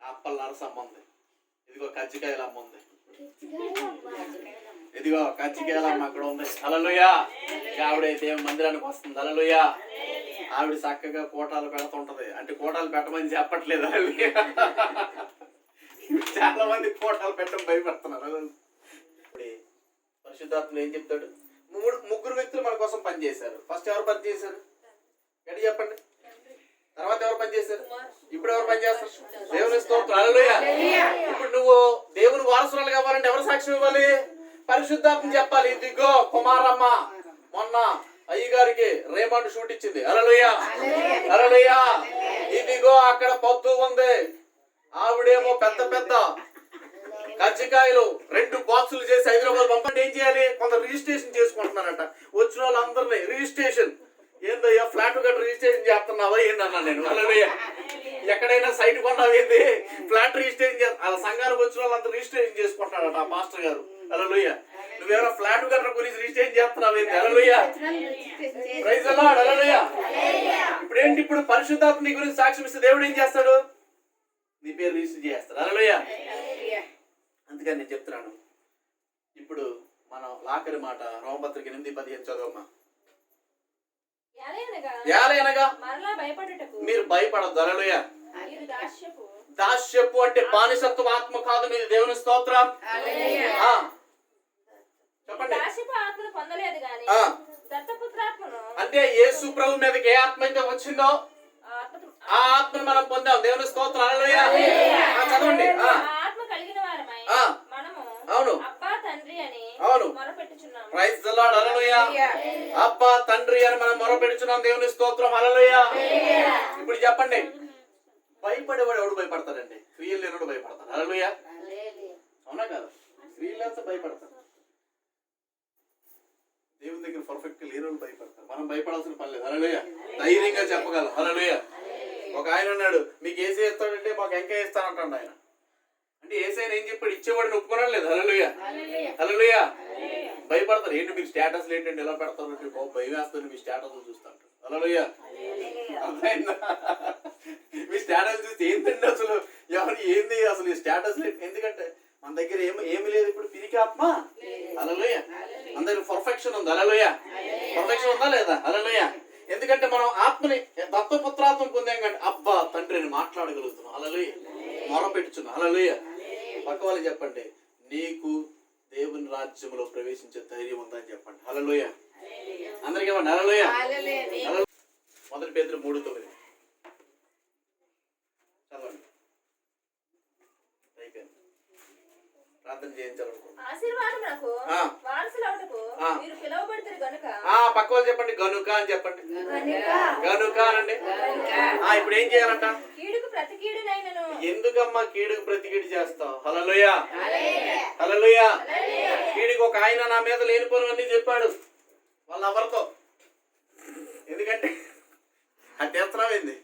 అప్పల నరసమ్మ ఉంది, ఇదిగో కజ్జికాయల అమ్మ ఉంది, ఇదిగో కజ్జికాయల అమ్మ అక్కడ ఉంది. హల్లెలూయా. ఆవిడైతే మందిరానికి వస్తుంది. హల్లెలూయా. ఆవిడ చక్కగా కోటాలు పెడుతుంటది. అంటే కోటాలు పెట్టమని చెప్పట్లేదు. చాలా మంది కోటాలు పెట్టడం భయపడుతున్నారు. పరిశుద్ధాత్మ ఏం చెప్తాడు? ముగ్గురు వ్యక్తులు మన కోసం పనిచేశారు. ఫస్ట్ ఎవరు పనిచేశారు? ఎటు చెప్పండి. తర్వాత ఎవరు పని చేశారు? ఇప్పుడు ఎవరు పని చేస్తారు? దేవుని స్తోత్రం. హల్లెలూయా. ఇప్పుడు నువ్వు దేవుని వారసురాలు కావాలంటే ఎవరు సాక్ష్యం ఇవ్వాలి? పరిశుద్ధాత్మ చెప్పాలి. ఇదిగో కుమారమ్మ మొన్న అయ్యగారికి రేమండ్ షూట్ ఇచ్చింది. హల్లెలూయా, హల్లెలూయా. ఇదిగో అక్కడ పొద్దు ఉంది, ఆవిడేమో పెద్ద పెద్ద కజ్జికాయలు 2 బాక్సులు చేసి హైదరాబాద్ పంపండి. ఏం చేయాలి? కొంత రిజిస్ట్రేషన్ చేసుకుంటున్నారట. వచ్చిన వాళ్ళందరినీ రిజిస్ట్రేషన్ ఏందయ్యా ఫ్లాట్ గట్ట రిజిస్ట్రేషన్ చేస్తున్నావా ఏందన్నా నేను. హల్లెలూయా. ఎక్కడైనా సైట్ కొన్నావు ఏంది? ఫ్లాట్ రిజిస్ట్రేషన్ అలా సంఘానికి వచ్చిన వాళ్ళంతా రిజిస్ట్రేషన్ చేసుకుంటున్నాడట ఆ మాస్టర్ గారు. హల్లెలూయా. నువ్వేమైనా ఫ్లాట్ గట్ట గురించి రిజిస్ట్రేషన్ చేస్తున్నావు ఏంది? హల్లెలూయా, ప్రైజ్ ది లార్డ్. హల్లెలూయా. ఇప్పుడు ఏంటి? ఇప్పుడు పరిశుద్ధాత్మ నీ గురించి సాక్ష్యం ఇస్తే దేవుడు ఏం చేస్తాడు? నీ పేరు రిజిస్టర్ చేస్తాడు. హల్లెలూయా. అందుకని నేను చెప్తున్నాను. ఇప్పుడు మనం ఆఖరి మాట రోమపత్రిక 8:15 చదవమ్మా. ఏలయనగా మీరు భయపడద్దు. హల్లెలూయా. దాస్యపు అంటే బానిసత్వ ఆత్మ కాదు మీది. దేవుని స్తోత్రం. చెప్పండి. అంటే యేసు ప్రభు మీదకి ఏ ఆత్మ అయితే వచ్చిందో ఆ ఆత్మను మనం పొందాం. దేవుని స్తోత్రం. హల్లెలూయా. చదవండి. అవును, అవును, ప్రైజ్ ది లార్డ్. హల్లెలూయా. అబ్బా తండ్రి అని మనం మొరపెడుచున్నాం. దేవుని స్తోత్రం. హల్లెలూయా. ఇప్పుడు చెప్పండి, భయపడేవాడు ఎవడు భయపడతాడండి? క్రియలు లేనివాడు భయపడతాడు. హల్లెలూయా. అవునా కాదు? క్రియలు లేకపోతే భయపడతారు. దేవుని దగ్గర పర్ఫెక్ట్ లేనివాడు భయపడతారు. మనం భయపడాల్సిన పని లేదు. హల్లెలూయా. ధైర్యంగా చెప్పగలం. హల్లెలూయా. ఒక ఆయన ఉన్నాడు, మీకు ఏసీ ఇస్తాడంటే మాకు ఎంకే ఇస్తానంటాడు ఆయన. అంటే ఏసైనా ఏం చెప్పాడు? ఇచ్చేవాడిని ఒప్పుకోవడం లేదు. హల్లెలూయా, హల్లెలూయా. భయపడతారు. ఏంటి మీరు స్టేటస్లు ఏంటంటే ఎలా పెడతారు? భయం వేస్తుంది. మీ స్టేటస్ చూస్తాడు. హల్లెలూయా. అర్థమైందా? మీ స్టేటస్ చూస్తే ఏంటండి అసలు ఎవరు ఏంది అసలు ఈ స్టేటస్ లేదు. ఎందుకంటే మన దగ్గర ఏమి లేదు. ఇప్పుడు పిరికి ఆత్మ. హల్లెలూయా. మన దగ్గర పర్ఫెక్షన్ ఉంది. హల్లెలూయా. పర్ఫెక్షన్ ఉందా లేదా? హల్లెలూయా. ఎందుకంటే మనం ఆత్మని దత్తపుత్రాత్మ పొందాం కంటే అబ్బా తండ్రిని మాట్లాడగలుగుతున్నాం. హల్లెలూయా. మొరపెట్టుచున్నాం. హల్లెలూయా. పక్క వాళ్ళు చెప్పండి, నీకు దేవుని రాజ్యంలో ప్రవేశించే ధైర్యం ఉందని చెప్పండి. హల్లెలూయా. అందరికీ ఇవ్వండి. హల్లెలూయా. 1 పేతురు 3:9 చదవండి. అయిపోయింది. ప్రార్థన చేయించాలనుకుంటున్నాను. పక్క వాళ్ళు చెప్పండి, గనుక అని చెప్పండి. గనుక అనండి. ఇప్పుడు ఏం చేయాలంట? ఎందుకమ్మా కీడుకు ప్రతి కీడు చేస్తావు? హల్లెలూయా, హల్లెలూయా. కీడుకు ఒక ఆయన నా మీద లేనిపోనివన్నీ చెప్పాడు వాళ్ళ ఎవరితో. ఎందుకంటే అది చేస్తున్నావు ఏంది?